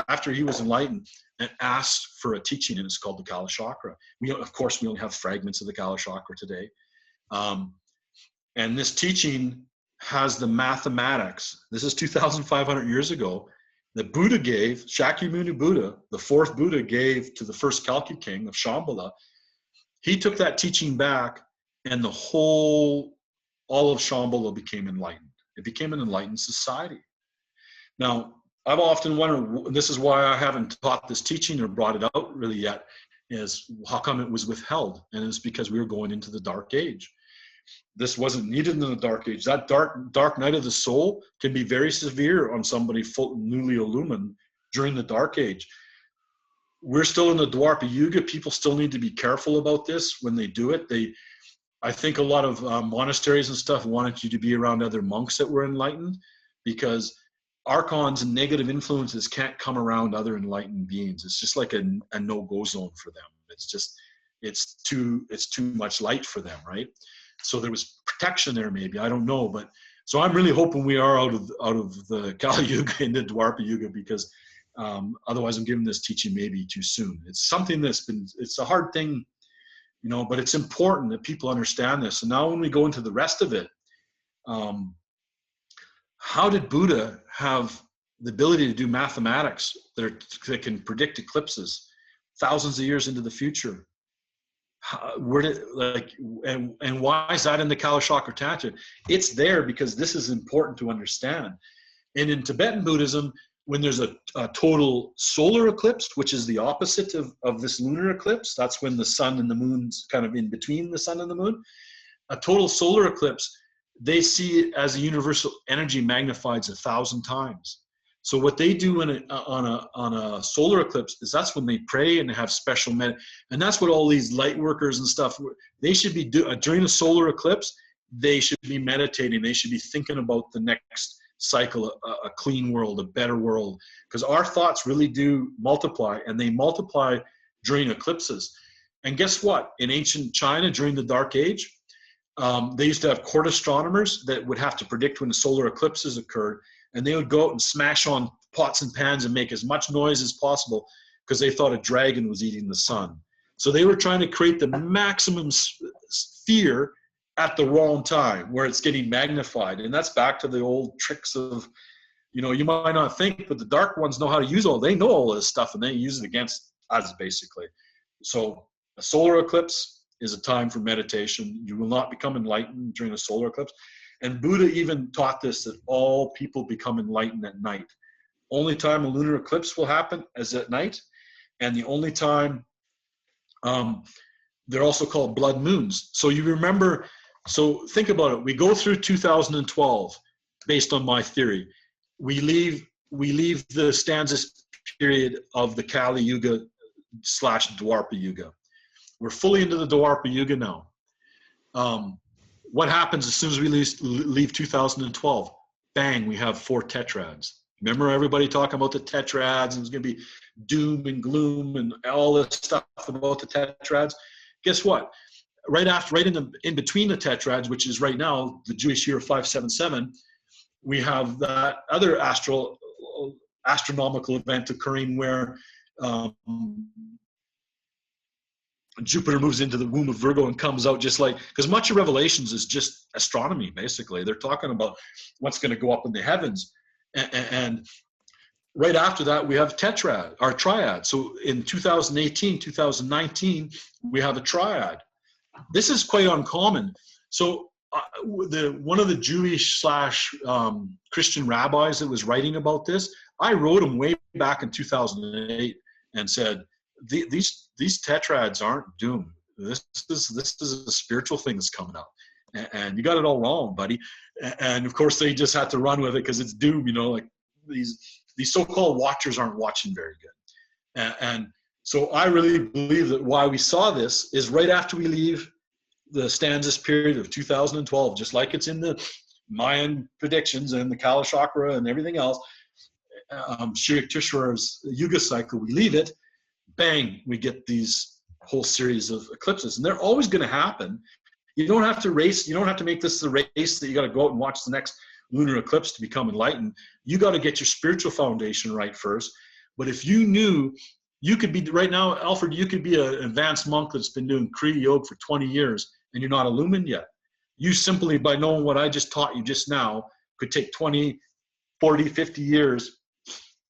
after he was enlightened and asked for a teaching, and it's called the Kalachakra. Of course, we only have fragments of the Kalachakra today. And this teaching has the mathematics. This is 2,500 years ago. The Buddha gave, Shakyamuni Buddha, the fourth Buddha, gave to the first Kalki king of Shambhala. He took that teaching back, and all of Shambhala became enlightened. It became an enlightened society. Now, I've often wondered, this is why I haven't taught this teaching or brought it out really yet, is how come it was withheld? And it's because we were going into the dark age. This wasn't needed in the dark age. That dark night of the soul can be very severe on somebody newly illumined during the dark age. We're still in the Dwapara Yuga. People still need to be careful about this when they do it. I think a lot of monasteries and stuff wanted you to be around other monks that were enlightened, because archons and negative influences can't come around other enlightened beings. It's just like a no-go zone for them. It's too much light for them, right? So there was protection there, maybe, I don't know. But so I'm really hoping we are out of the Kali Yuga into Dwapara Yuga, because otherwise I'm giving this teaching maybe too soon. It's something it's a hard thing, you know, but it's important that people understand this. And now when we go into the rest of it, how did Buddha have the ability to do mathematics that can predict eclipses thousands of years into the future? And why is that in the Kalachakra Tantra? It's there because this is important to understand. And in Tibetan Buddhism, when there's a total solar eclipse, which is the opposite of this lunar eclipse, that's when the sun and the moon's kind of in between the sun and the moon. A total solar eclipse, they see it as a universal energy magnified 1,000 times. So what they do on a solar eclipse is that's when they pray and have special and that's what all these light workers and stuff, they should be during a solar eclipse. They should be meditating. They should be thinking about the next cycle, a clean world, a better world, because our thoughts really do multiply, and they multiply during eclipses. And guess what? In ancient China during the Dark Age, they used to have court astronomers that would have to predict when the solar eclipses occurred, and they would go out and smash on pots and pans and make as much noise as possible because they thought a dragon was eating the sun. So they were trying to create the maximum fear at the wrong time where it's getting magnified. And that's back to the old tricks of, you know, you might not think, but the dark ones know how to use they know all this stuff, and they use it against us basically. So a solar eclipse is a time for meditation. You will not become enlightened during a solar eclipse. And Buddha even taught this, that all people become enlightened at night. Only time a lunar eclipse will happen is at night. And the only time, they're also called blood moons. So you remember, so think about it. We go through 2012, based on my theory. We leave the stanzas period of the Kali Yuga / Dwapara Yuga. We're fully into the Dwapara Yuga now. What happens as soon as we leave 2012? Bang, we have 4 tetrads. Remember everybody talking about the tetrads, and it's going to be doom and gloom and all this stuff about the tetrads. Guess what? Right in between the tetrads, which is right now the Jewish year of 577, we have that other astronomical event occurring where Jupiter moves into the womb of Virgo and comes out just like, because much of Revelations is just astronomy, basically. They're talking about what's going to go up in the heavens. And right after that, we have triad. So in 2018, 2019, we have a triad. This is quite uncommon. So one of the Jewish / Christian rabbis that was writing about this, I wrote him way back in 2008 and said, these tetrads aren't doomed. This is a spiritual thing that's coming up, and you got it all wrong, buddy. And of course, they just had to run with it because it's doom. Like these so-called watchers aren't watching very good. And so I really believe that why we saw this is right after we leave the stanzas period of 2012, just like it's in the Mayan predictions and the Kala Chakra and everything else. Shirik Tishwar's Yuga cycle, we leave it. Bang, we get these whole series of eclipses, and they're always going to happen. You don't have to race. You don't have to make this the race that you got to go out and watch the next lunar eclipse to become enlightened. You got to get your spiritual foundation right first. But if you knew, you could be right now, Alfred, you could be an advanced monk that's been doing Kriya Yoga for 20 years and you're not illumined yet. You simply, by knowing what I just taught you just now, could take 20, 40, 50 years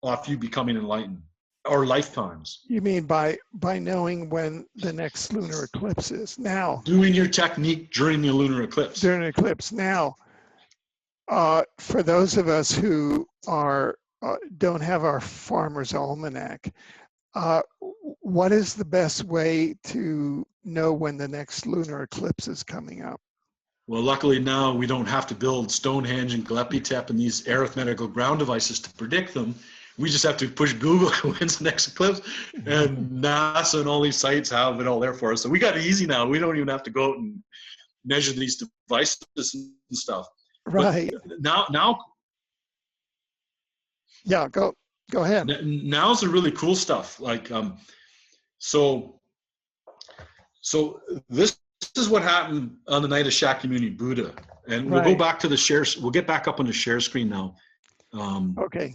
off you becoming enlightened. Or lifetimes. You mean by knowing when the next lunar eclipse is? Now, doing your technique during the lunar eclipse. During an eclipse. Now, for those of us who are don't have our farmer's almanac, what is the best way to know when the next lunar eclipse is coming up? Well, luckily now we don't have to build Stonehenge and Göbekli and these arithmetical ground devices to predict them. We just have to push Google when's the next eclipse, and NASA and all these sites have it all there for us. So we got it easy now. We don't even have to go out and measure these devices and stuff. Right. But now. Yeah, go ahead. Now's the really cool stuff. Like, so this is what happened on the night of Shakyamuni Buddha, and we'll go back to the share. We'll get back up on the share screen now. Okay.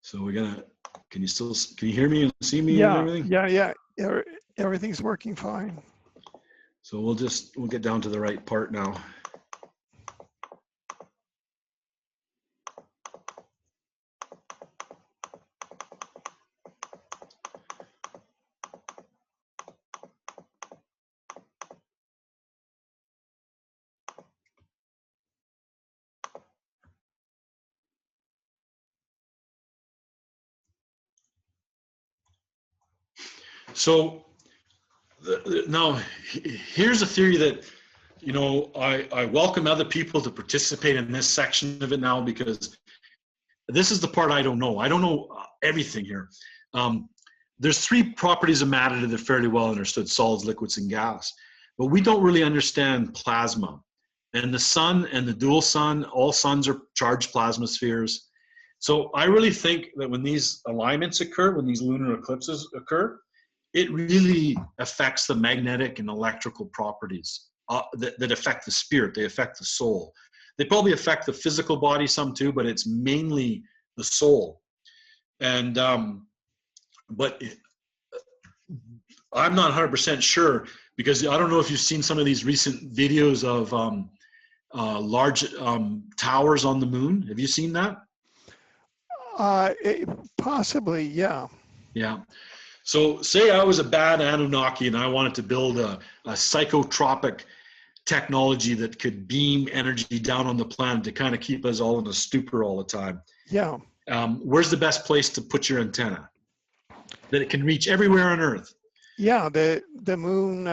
So we're gonna. Can you hear me and see me? Yeah. And everything? Yeah. Everything's working fine. So we'll get down to the right part now. So now here's a theory that, I welcome other people to participate in this section of it now, because this is the part I don't know. I don't know everything here. There's three properties of matter that are fairly well understood: solids, liquids, and gas. But we don't really understand plasma. And the sun and the dual sun, all suns are charged plasma spheres. So I really think that when these alignments occur, when these lunar eclipses occur, it really affects the magnetic and electrical properties that affect the spirit. They affect the soul. They probably affect the physical body some too, but it's mainly the soul. And but I'm not 100% sure, because I don't know if you've seen some of these recent videos of large towers on the moon. Have you seen that? Possibly, yeah. Yeah. So say I was a bad Anunnaki and I wanted to build a psychotropic technology that could beam energy down on the planet to kind of keep us all in a stupor all the time. Yeah. Where's the best place to put your antenna that it can reach everywhere on Earth? Yeah, the moon.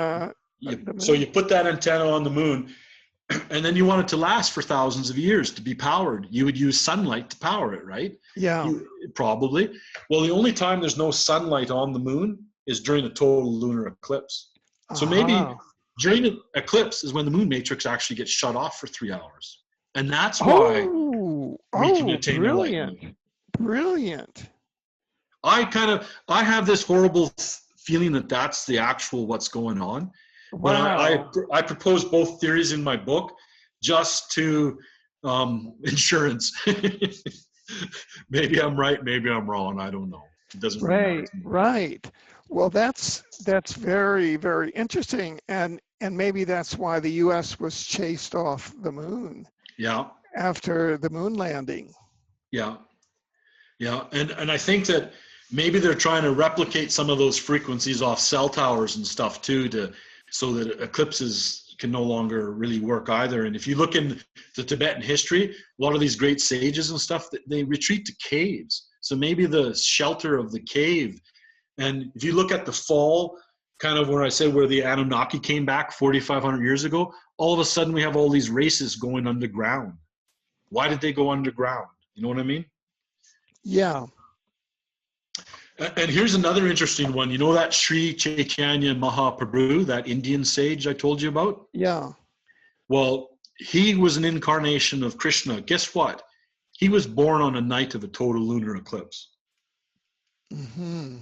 So you put that antenna on the moon, and then you want it to last for thousands of years to be powered. You would use sunlight to power it, right? Yeah. Probably. Well, the only time there's no sunlight on the moon is during a total lunar eclipse. So maybe during an eclipse is when the moon matrix actually gets shut off for 3 hours. And that's why. Oh, reaching Oh, attain enlightenment. brilliant. Brilliant. I have this horrible feeling that that's the actual what's going on. But Wow. I propose both theories in my book just to insurance. Maybe I'm right, maybe I'm wrong. I don't know. It doesn't really matter Right, to me. right. Well, that's very, very interesting. And maybe that's why the US was chased off the moon Yeah, after the moon landing. yeah, yeah. And I think that maybe they're trying to replicate some of those frequencies off cell towers and stuff too, so that eclipses can no longer really work either. And if you look in the Tibetan history, a lot of these great sages and stuff, they retreat to caves. So maybe the shelter of the cave. And if you look at the fall, kind of where I said where the Anunnaki came back 4,500 years ago, all of a sudden we have all these races going underground. Why did they go underground? You know what I mean? Yeah, And here's another interesting one. You know that Sri Chaitanya Mahaprabhu, that Indian sage I told you about? yeah. Well, he was an incarnation of Krishna. Guess what? He was born on a night of a total lunar eclipse. Hmm.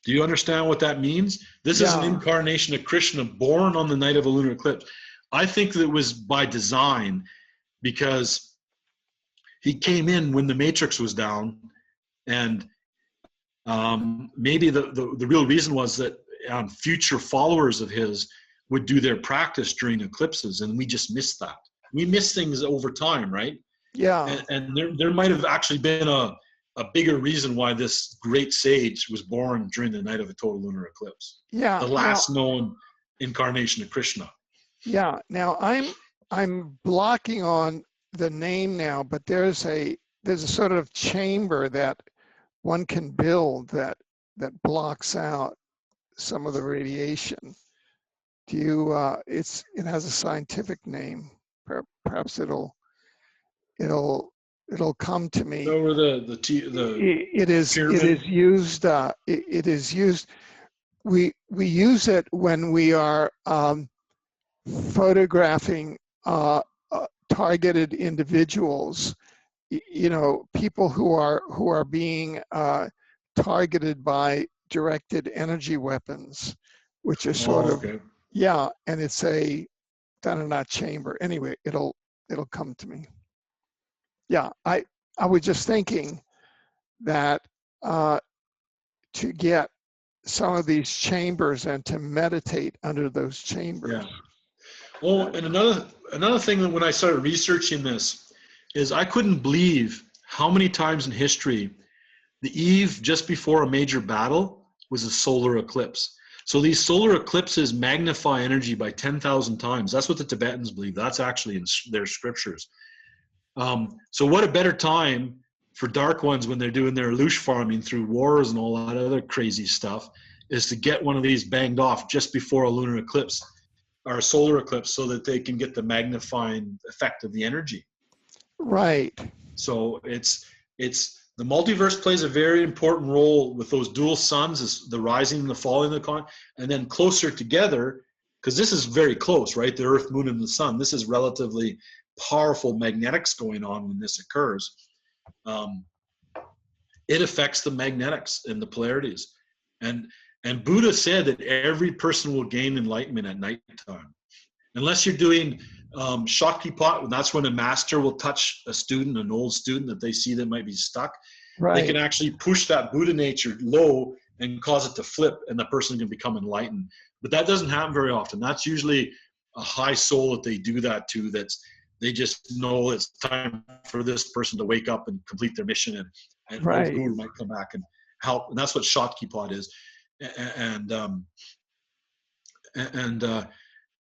Do you understand what that means? This is an Yeah, incarnation of Krishna born on the night of a lunar eclipse. I think that it was by design because he came in when the matrix was down, and maybe the real reason was that future followers of his would do their practice during eclipses, and we just missed that. We miss things over time, right? yeah, And there might have actually been a bigger reason why this great sage was born during the night of a total lunar eclipse, yeah. the Now, last known incarnation of Krishna. yeah. Now I'm blocking on the name now, but there's a sort of chamber that one can build that blocks out some of the radiation. Do you? It has a scientific name. Perhaps it'll come to me. Over the It is pyramid. used. It is used. We use it when we are photographing targeted individuals. You know, people who are being targeted by directed energy weapons, which are sort Oh, of, okay. yeah, and it's a done in that chamber. Anyway, it'll come to me. Yeah, I was just thinking that to get some of these chambers and to meditate under those chambers. Yeah. Oh, and another thing that when I started researching this is I couldn't believe how many times in history the eve just before a major battle was a solar eclipse. So these solar eclipses magnify energy by 10,000 times. That's what the Tibetans believe. That's actually in their scriptures. So what a better time for dark ones when they're doing their illusion farming through wars and all that other crazy stuff is to get one of these banged off just before a lunar eclipse or a solar eclipse so that they can get the magnifying effect of the energy. Right. So it's the multiverse plays a very important role with those dual suns, is the rising and the falling of the con, and then closer together, because this is very close, right? The Earth, Moon, and the Sun. This is relatively powerful magnetics going on when this occurs. It affects the magnetics and the polarities. And Buddha said that every person will gain enlightenment at nighttime. Unless you're doing Shaktipat, that's when a master will touch a student, an old student that they see that might be stuck. Right. They can actually push that Buddha nature low and cause it to flip, and the person can become enlightened. But that doesn't happen very often. That's usually a high soul that they do that to. They just know it's time for this person to wake up and complete their mission, and Right. old Guru might come back and help. And that's what Shaktipat is.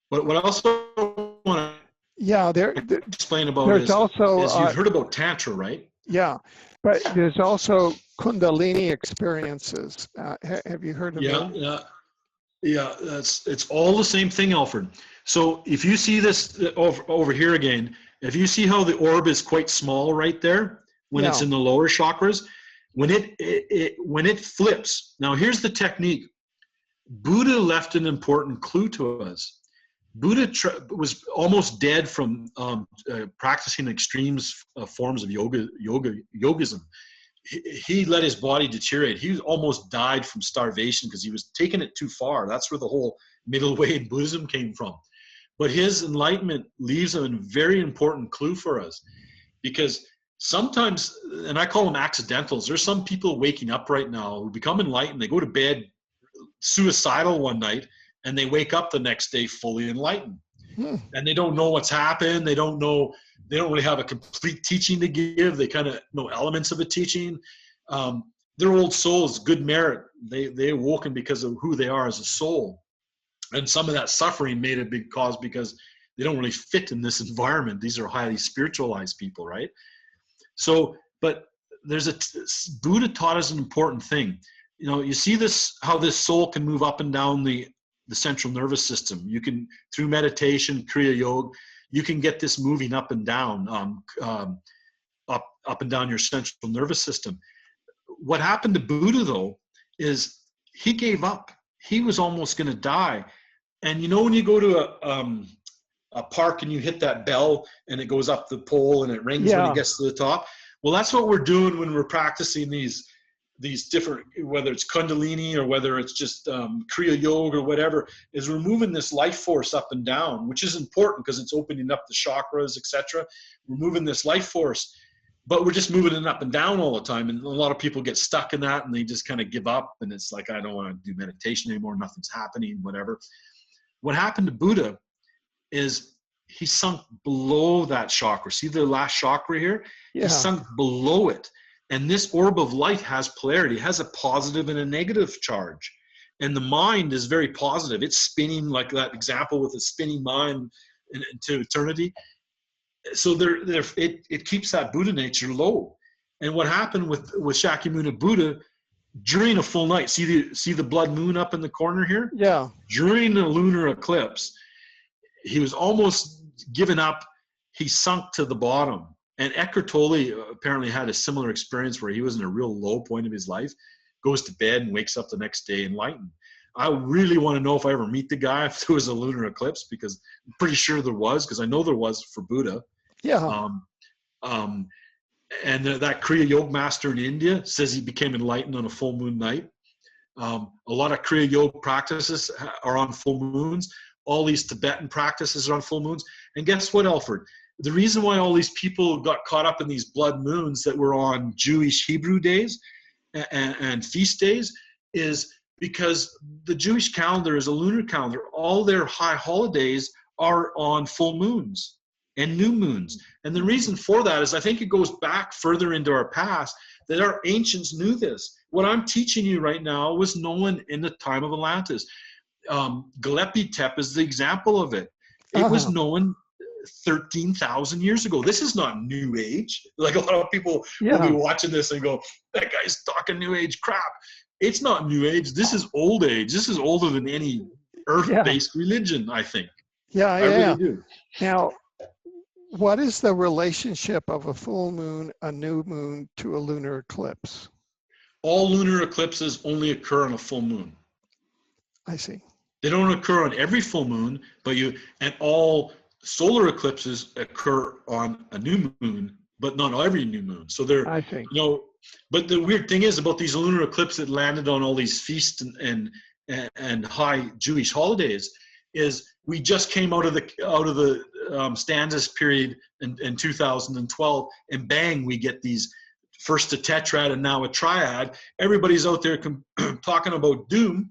What I also want to explain about is you've heard about Tantra, right? Yeah, but there's also Kundalini experiences. Have you heard of them? Yeah. It's all the same thing, Alfred. So if you see this over here again, if you see how the orb is quite small right there when it's in the lower chakras, when it flips. Now here's the technique. Buddha left an important clue to us. Buddha was almost dead from practicing extremes forms of yogism. He let his body deteriorate. He almost died from starvation because he was taking it too far. That's where the whole middle way in Buddhism came from. But his enlightenment leaves a very important clue for us, because sometimes, and I call them accidentals, there's some people waking up right now who become enlightened. They go to bed suicidal one night and they wake up the next day fully enlightened. And they don't know what's happened. They don't really have a complete teaching to give. They kind of know elements of a teaching. Their old souls, good merit, they awoken because of who they are as a soul. And some of that suffering made a big cause because they don't really fit in this environment. These are highly spiritualized people, right? So, but Buddha taught us an important thing. You know, you see this, how this soul can move up and down the central nervous system. You can, through meditation, Kriya Yoga, you can get this moving up and down, up and down your central nervous system. What happened to Buddha, though, is he gave up. He was almost going to die. And you know, when you go to a park and you hit that bell and it goes up the pole and it rings when it gets to the top? Well, that's what we're doing when we're practicing these different, whether it's Kundalini or whether it's just Kriya Yoga or whatever, is we're moving this life force up and down, which is important because it's opening up the chakras, etc. We're moving this life force, but we're just moving it up and down all the time. And a lot of people get stuck in that and they just kind of give up. And it's like, I don't want to do meditation anymore. Nothing's happening, whatever. What happened to Buddha is he sunk below that chakra. See the last chakra here? Yeah. He sunk below it. And this orb of light has polarity. It has a positive and a negative charge. And the mind is very positive. It's spinning, like that example with a spinning mind into eternity. So it keeps that Buddha nature low. And what happened with Shakyamuni Buddha during a full night, see the blood moon up in the corner here? Yeah. During the lunar eclipse, he was almost given up. He sunk to the bottom. And Eckhart Tolle apparently had a similar experience where he was in a real low point of his life, goes to bed and wakes up the next day enlightened. I really want to know if I ever meet the guy, if there was a lunar eclipse, because I'm pretty sure there was, because I know there was for Buddha. Yeah. And that Kriya Yoga master in India says he became enlightened on a full moon night. A lot of Kriya Yoga practices are on full moons. All these Tibetan practices are on full moons. And guess what, Alfred? The reason why all these people got caught up in these blood moons that were on Jewish Hebrew days and feast days is because the Jewish calendar is a lunar calendar. All their high holidays are on full moons and new moons. And the reason for that is I think it goes back further into our past that our ancients knew this. What I'm teaching you right now was known in the time of Atlantis. Göbekli Tepe is the example of it. It was known 13,000 years ago. This is not New Age. Like a lot of people will be watching this and go, that guy's talking New Age crap. It's not New Age. This is Old Age. This is older than any Earth-based religion, I think. I really do. Now, what is the relationship of a full moon, a new moon, to a lunar eclipse? All lunar eclipses only occur on a full moon. I see. They don't occur on every full moon, and all solar eclipses occur on a new moon, but not every new moon. So I think. But the weird thing is about these lunar eclipses that landed on all these feasts and high Jewish holidays is we just came out of the stanzas period in 2012, and bang, we get these first a tetrad and now a triad. Everybody's out there talking about doom.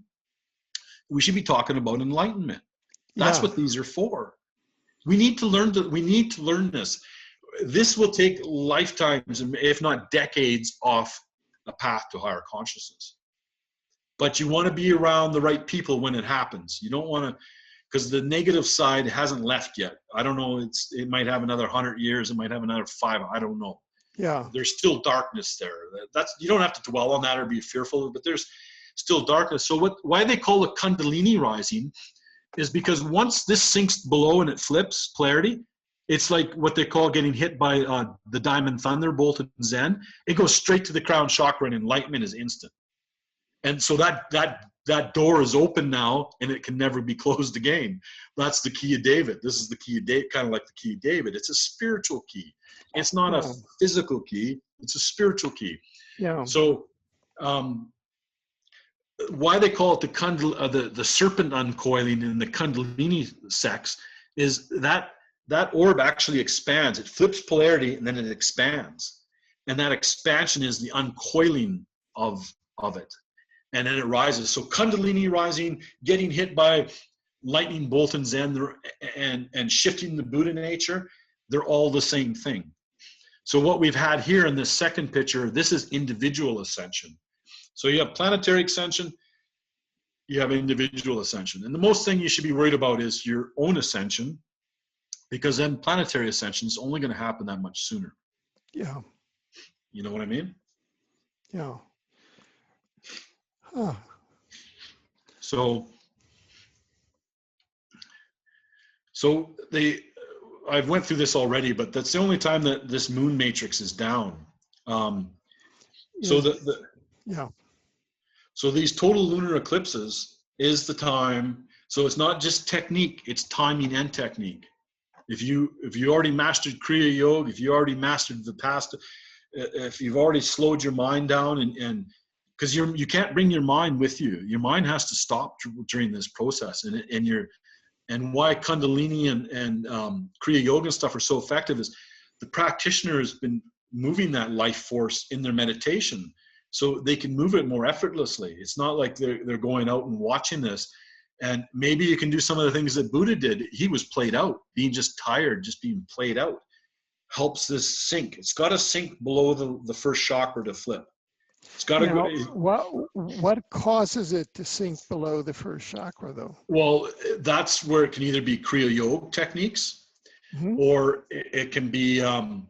We should be talking about enlightenment. That's what these are for. We need to learn this. This will take lifetimes, if not decades, off a path to higher consciousness. But you want to be around the right people when it happens. You don't want to, because the negative side hasn't left yet. I don't know. It might have another 100 years. It might have another 5. I don't know. Yeah. There's still darkness there. You don't have to dwell on that or be fearful, but there's still darkness. So why they call it Kundalini rising is because once this sinks below and it flips polarity, it's like what they call getting hit by the diamond thunderbolt in Zen. It goes straight to the crown chakra and enlightenment is instant. And so that that door is open now and it can never be closed again. That's the key of David. This is the key of David, kind of like the key of David. It's a spiritual key. It's not a physical key. It's a spiritual key. Yeah. So why they call it the serpent uncoiling in the Kundalini sex is that orb actually expands. It flips polarity and then it expands. And that expansion is the uncoiling of it. And then it rises. So Kundalini rising, getting hit by lightning bolt and Zen, and shifting the Buddha nature, they're all the same thing. So what we've had here in this second picture, this is individual ascension. So you have planetary ascension, you have individual ascension. And the most thing you should be worried about is your own ascension, because then planetary ascension is only going to happen that much sooner. Yeah. You know what I mean? Yeah. Huh. So I've went through this already, but that's the only time that this moon matrix is down. So these total lunar eclipses is the time. So it's not just technique, it's timing and technique. If you already mastered Kriya Yoga, if you already mastered the past, if you've already slowed your mind down and because you can't bring your mind with you. Your mind has to stop during this process. And why Kundalini and Kriya Yoga and stuff are so effective is the practitioner has been moving that life force in their meditation, so they can move it more effortlessly. It's not like they're going out and watching this. And maybe you can do some of the things that Buddha did. He was played out, being just tired, just being played out. Helps this sink. It's got to sink below the first chakra to flip. It's got to go. What causes it to sink below the first chakra, though? Well, that's where it can either be Kriya Yoga techniques, or it can be, in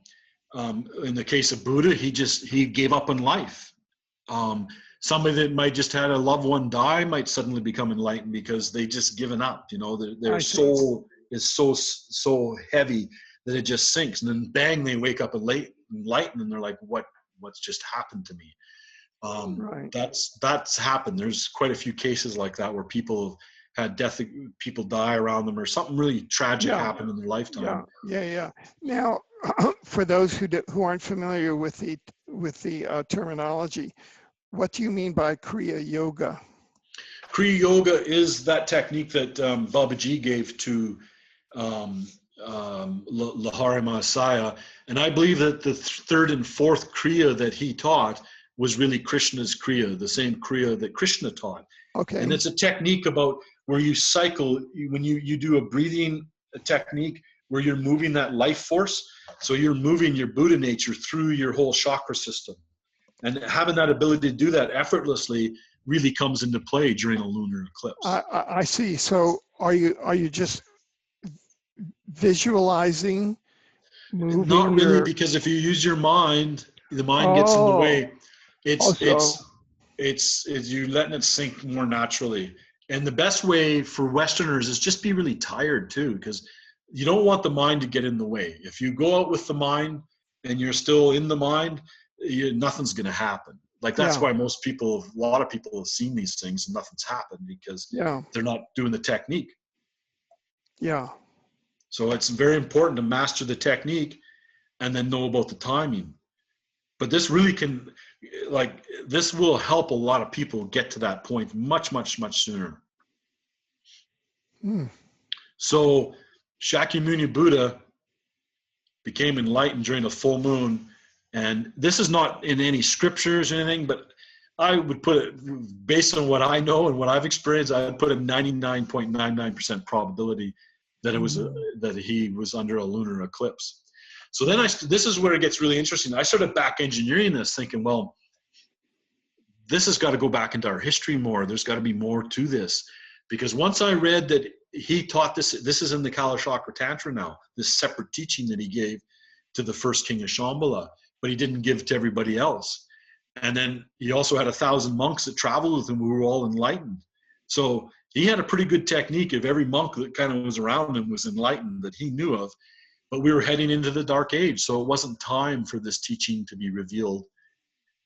the case of Buddha, he gave up on life. Somebody that might just had a loved one die might suddenly become enlightened because they just given up. You know, their soul is so heavy that it just sinks, and then bang, they wake up enlightened, and they're like, what's just happened to me? Right. That's happened. There's quite a few cases like that where people had people die around them, or something really tragic happened in their lifetime. Yeah. Now, for those who aren't familiar with the terminology, what do you mean by Kriya Yoga? Kriya Yoga is that technique that Babaji gave to Lahari Mahasaya, and I believe that the third and fourth Kriya that he taught was really Krishna's Kriya, the same Kriya that Krishna taught. Okay. And it's a technique about where you cycle, when you do a breathing technique where you're moving that life force. So you're moving your Buddha nature through your whole chakra system. And having that ability to do that effortlessly really comes into play during a lunar eclipse. I see. So are you just visualizing moving? Not really, because if you use your mind, the mind gets in the way. It's you letting it sink more naturally. And the best way for Westerners is just be really tired too, because you don't want the mind to get in the way. If you go out with the mind and you're still in the mind, nothing's going to happen. Like that's why a lot of people have seen these things and nothing's happened, because they're not doing the technique. Yeah. So it's very important to master the technique and then know about the timing. But this really this will help a lot of people get to that point much, much, much sooner. So Shakyamuni Buddha became enlightened during a full moon. And this is not in any scriptures or anything, but I would put it, based on what I know and what I've experienced, I would put a 99.99% probability that that he was under a lunar eclipse. So then this is where it gets really interesting. I started back engineering this, thinking, well, this has got to go back into our history more. There's got to be more to this. Because once I read that he taught this is in the Kalachakra Tantra now, this separate teaching that he gave to the first king of Shambhala, but he didn't give to everybody else. And then he also had 1,000 monks that traveled with him who were all enlightened. So he had a pretty good technique of every monk that kind of was around him was enlightened that he knew of. But we were heading into the dark age, so it wasn't time for this teaching to be revealed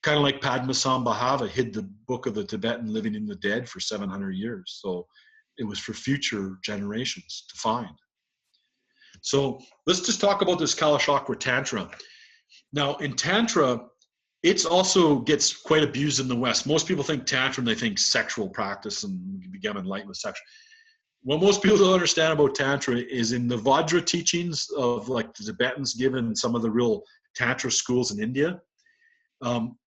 kind of like Padmasambhava hid the book of the Tibetan living in the dead for 700 years. So it was for future generations to find. So let's just talk about this Kalachakra Tantra. Now in Tantra, it also gets quite abused in the West. Most people think Tantra and they think sexual practice and become enlightened with sex. What most people don't understand about Tantra is in the Vajra teachings of like the Tibetans given some of the real Tantra schools in India,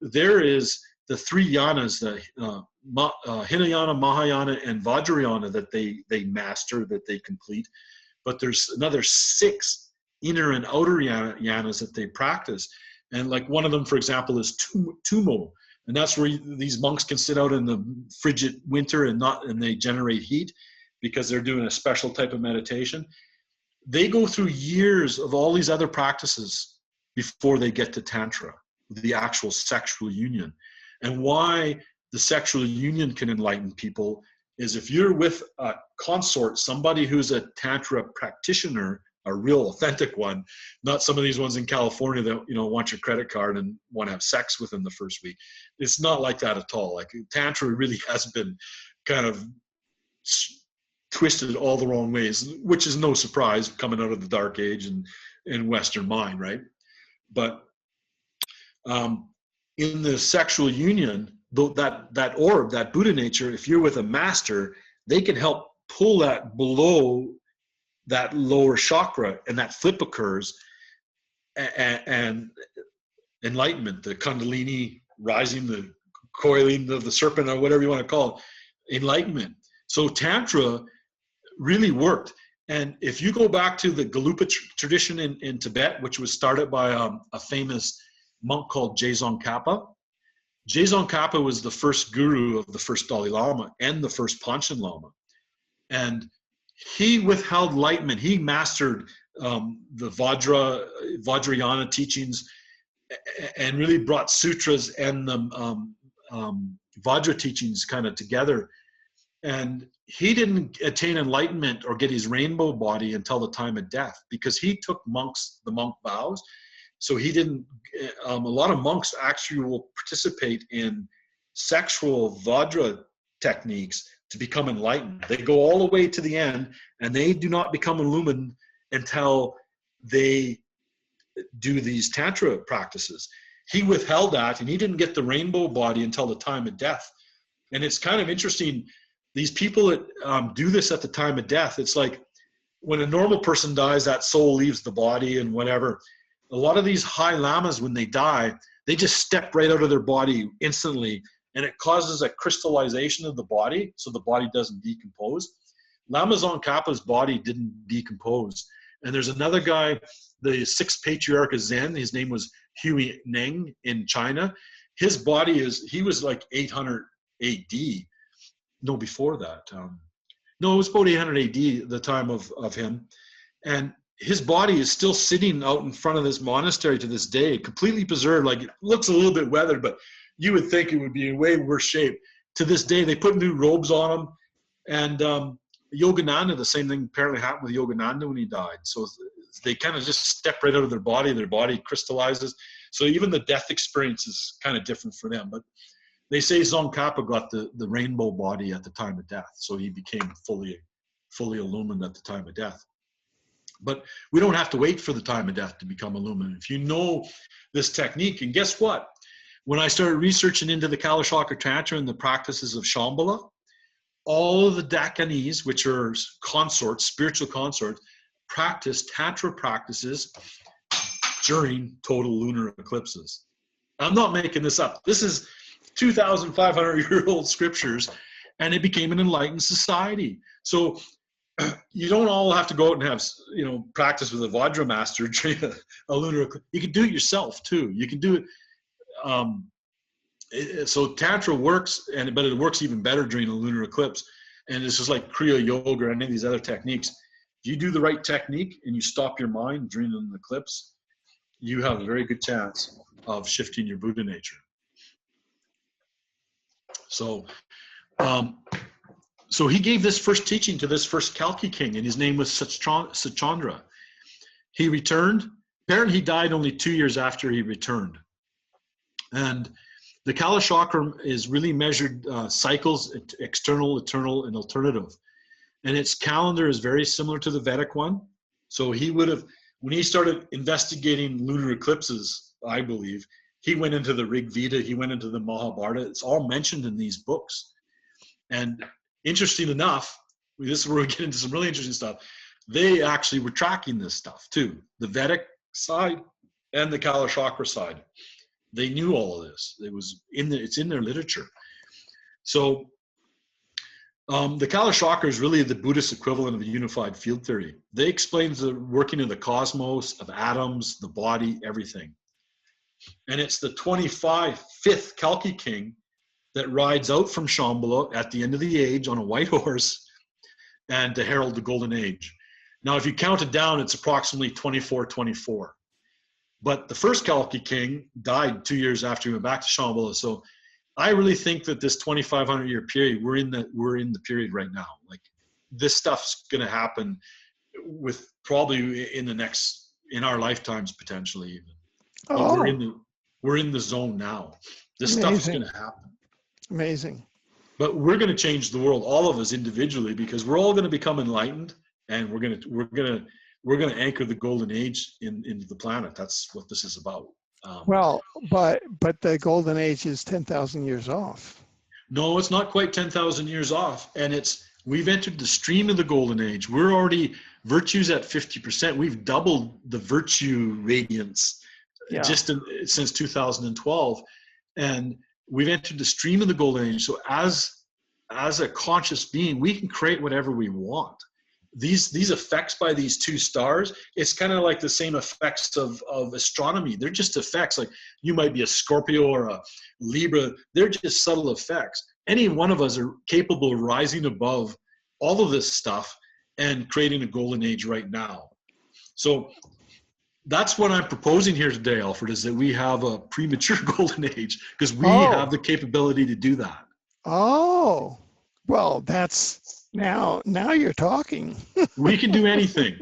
there is the three yanas, the Hinayana, Mahayana, and Vajrayana that they master, that they complete. But there's another 6 inner and outer yanas that they practice. And like one of them, for example, is Tumo. And that's where these monks can sit out in the frigid winter and they generate heat because they're doing a special type of meditation. They go through years of all these other practices before they get to Tantra, the actual sexual union. And why the sexual union can enlighten people is if you're with a consort, somebody who's a Tantra practitioner, a real authentic one, not some of these ones in California that, you know, want your credit card and want to have sex within the first week. It's not like that at all. Like Tantra really has been kind of twisted all the wrong ways, which is no surprise coming out of the Dark Age and Western mind, right? But in the sexual union, that orb, that Buddha nature, if you're with a master, they can help pull that below that lower chakra, and that flip occurs, and enlightenment, the Kundalini rising, the coiling of the serpent, or whatever you want to call it, enlightenment. So Tantra really worked. And if you go back to the Galupa tradition in Tibet, which was started by a famous monk called Dzongkapa Kappa. Dzongkapa Kappa was the first guru of the first Dalai Lama and the first Panchen Lama. And he withheld enlightenment. He mastered the Vajrayana teachings and really brought sutras and the Vajra teachings kind of together. And he didn't attain enlightenment or get his rainbow body until the time of death, because he took the monk vows. So he didn't, a lot of monks actually will participate in sexual Vajra techniques to become enlightened. They go all the way to the end, and they do not become illumined until they do these Tantra practices. He withheld that, and he didn't get the rainbow body until the time of death. And it's kind of interesting, these people that do this at the time of death, it's like when a normal person dies, that soul leaves the body and whatever. A lot of these high lamas, when they die, they just step right out of their body instantly, and it causes a crystallization of the body, so the body doesn't decompose. Lama Tsongkhapa's body didn't decompose. And there's another guy, the 6th patriarch of Zen, his name was Hui Neng in China. His body he was like 800 AD. No, before that. No, it was about 800 AD, the time of him. And his body is still sitting out in front of this monastery to this day, completely preserved. Like, it looks a little bit weathered, but you would think it would be in way worse shape. To this day, they put new robes on him. And Yogananda, the same thing apparently happened with Yogananda when he died. So they kind of just step right out of their body crystallizes. So even the death experience is kind of different for them. But they say Tsongkapa got the rainbow body at the time of death. So he became fully illumined at the time of death. But we don't have to wait for the time of death to become illumined. If you know this technique, and guess what? When I started researching into the Kalachakra Tantra and the practices of Shambhala, all of the Dakinis, which are consorts, spiritual consorts, practice Tantra practices during total lunar eclipses. I'm not making this up. This is 2,500-year-old scriptures, and it became an enlightened society. So you don't all have to go out and have, practice with a Vajra master during a lunar eclipse. You can do it yourself too. You can do it. So Tantra works, but it works even better during a lunar eclipse. And it's just like Kriya Yoga or any of these other techniques. If you do the right technique and you stop your mind during an eclipse, you have a very good chance of shifting your Buddha nature. So, so he gave this first teaching to this first Kalki king, and his name was Sachandra. He returned. Apparently, he died only 2 years after he returned. And The Kala chakra is really measured cycles, external, eternal, and alternative. And its calendar is very similar to the Vedic one. So he would have, when he started investigating lunar eclipses, I believe, he went into the Rig Veda, he went into the Mahabharata. It's all mentioned in these books. And interesting enough, this is where we get into some really interesting stuff. They actually were tracking this stuff too, the Vedic side and the Kala chakra side. They knew all of this. It's in their literature. So the Kala chakra is really the Buddhist equivalent of the unified field theory. They explain the working of the cosmos, of atoms, the body, everything. And it's the 25th Kalki king that rides out from Shambhala at the end of the age on a white horse and to herald the golden age. Now, if you count it down, it's approximately 2424. But the first Kalki king died 2 years after he went back to Shambhala. So I really think that this 2,500 year period, we're in the period right now. Like, this stuff's going to happen with probably in our lifetimes, potentially even. But we're in the zone now. This stuff is going to happen. Amazing. But we're going to change the world, all of us individually, because we're all going to become enlightened, and we're going to anchor the golden age into the planet. That's what this is about. But the golden age is 10,000 years off. No, it's not quite 10,000 years off, and we've entered the stream of the golden age. We're already virtues at 50%. We've doubled the virtue radiance since 2012, and we've entered the stream of the golden age. So as a conscious being, we can create whatever we want. These effects by these two stars, it's kind of like the same effects of astronomy. They're just effects. Like, you might be a Scorpio or a Libra. They're just subtle effects. Any one of us are capable of rising above all of this stuff and creating a golden age right now. So that's what I'm proposing here today, Alfred, is that we have a premature golden age because we have the capability to do that. Oh, well, that's now you're talking. We can do anything.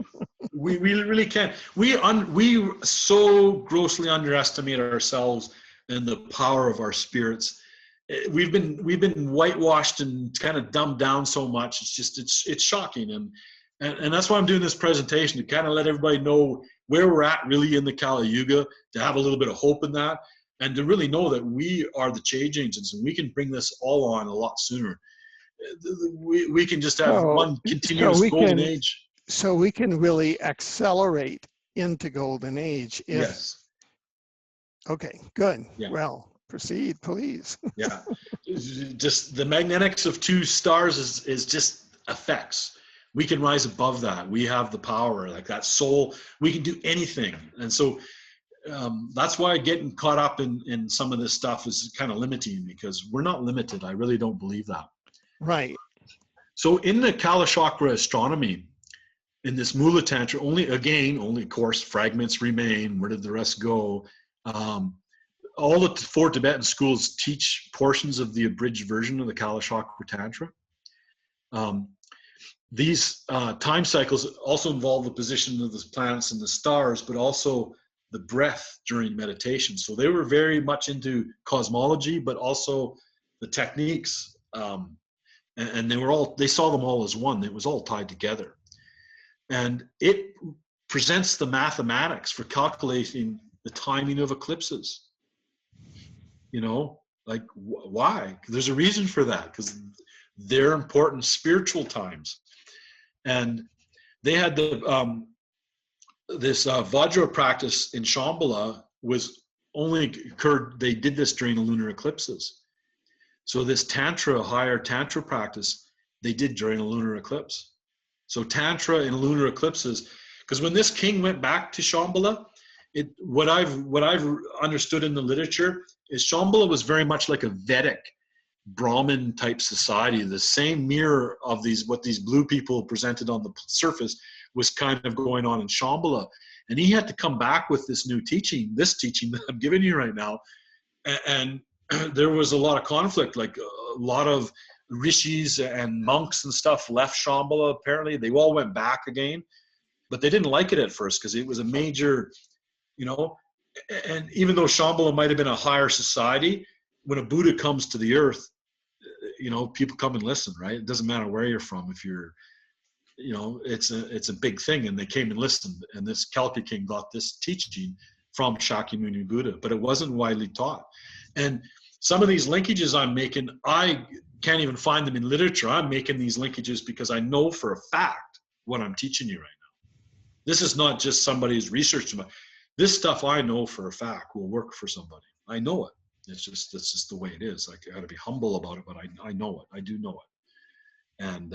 We really can. We so grossly underestimate ourselves and the power of our spirits. We've been whitewashed and kind of dumbed down so much. It's shocking, and that's why I'm doing this presentation, to kind of let everybody know where we're at really in the Kali Yuga, to have a little bit of hope in that, and to really know that we are the change agents, and we can bring this all on a lot sooner. We can just have one continuous golden age. So we can really accelerate into golden age. Yes. Okay, good. Yeah. Well, proceed, please. Yeah. Just the magnetics of two stars is just effects. We can rise above that. We have the power, like that soul. We can do anything. And so that's why getting caught up in some of this stuff is kind of limiting, because we're not limited. I really don't believe that. Right. So in the Kala chakra astronomy, in this Mula Tantra, only of course fragments remain. Where did the rest go? All the four Tibetan schools teach portions of the abridged version of the Kala chakra Tantra. These time cycles also involve the position of the planets and the stars, but also the breath during meditation. So they were very much into cosmology, but also the techniques. And they saw them all as one. It was all tied together. And it presents the mathematics for calculating the timing of eclipses. Why? There's a reason for that, because they're important spiritual times. And they had this Vajra practice in Shambhala they did this during the lunar eclipses. So this higher Tantra practice, they did during a lunar eclipse. So Tantra in lunar eclipses, because when this king went back to Shambhala, what I've understood in the literature is Shambhala was very much like a Vedic Brahmin type society. The same mirror of what these blue people presented on the surface was kind of going on in Shambhala. And he had to come back with this teaching that I'm giving you right now. And there was a lot of conflict, like a lot of rishis and monks and stuff left Shambhala. Apparently they all went back again, but they didn't like it at first because it was a major, and even though Shambhala might have been a higher society, when a Buddha comes to the earth, you know, people come and listen, right? It doesn't matter where you're from. If you're, you know, it's a big thing, and they came and listened. And this Kalki King got this teaching from Shakyamuni Buddha, but it wasn't widely taught. And some of these linkages I'm making, I can't even find them in literature. I'm making these linkages because I know for a fact what I'm teaching you right now. This is not just somebody's research. This stuff I know for a fact will work for somebody. I know it. That's just the way it is. I got to be humble about it, but I know it. I do know it. And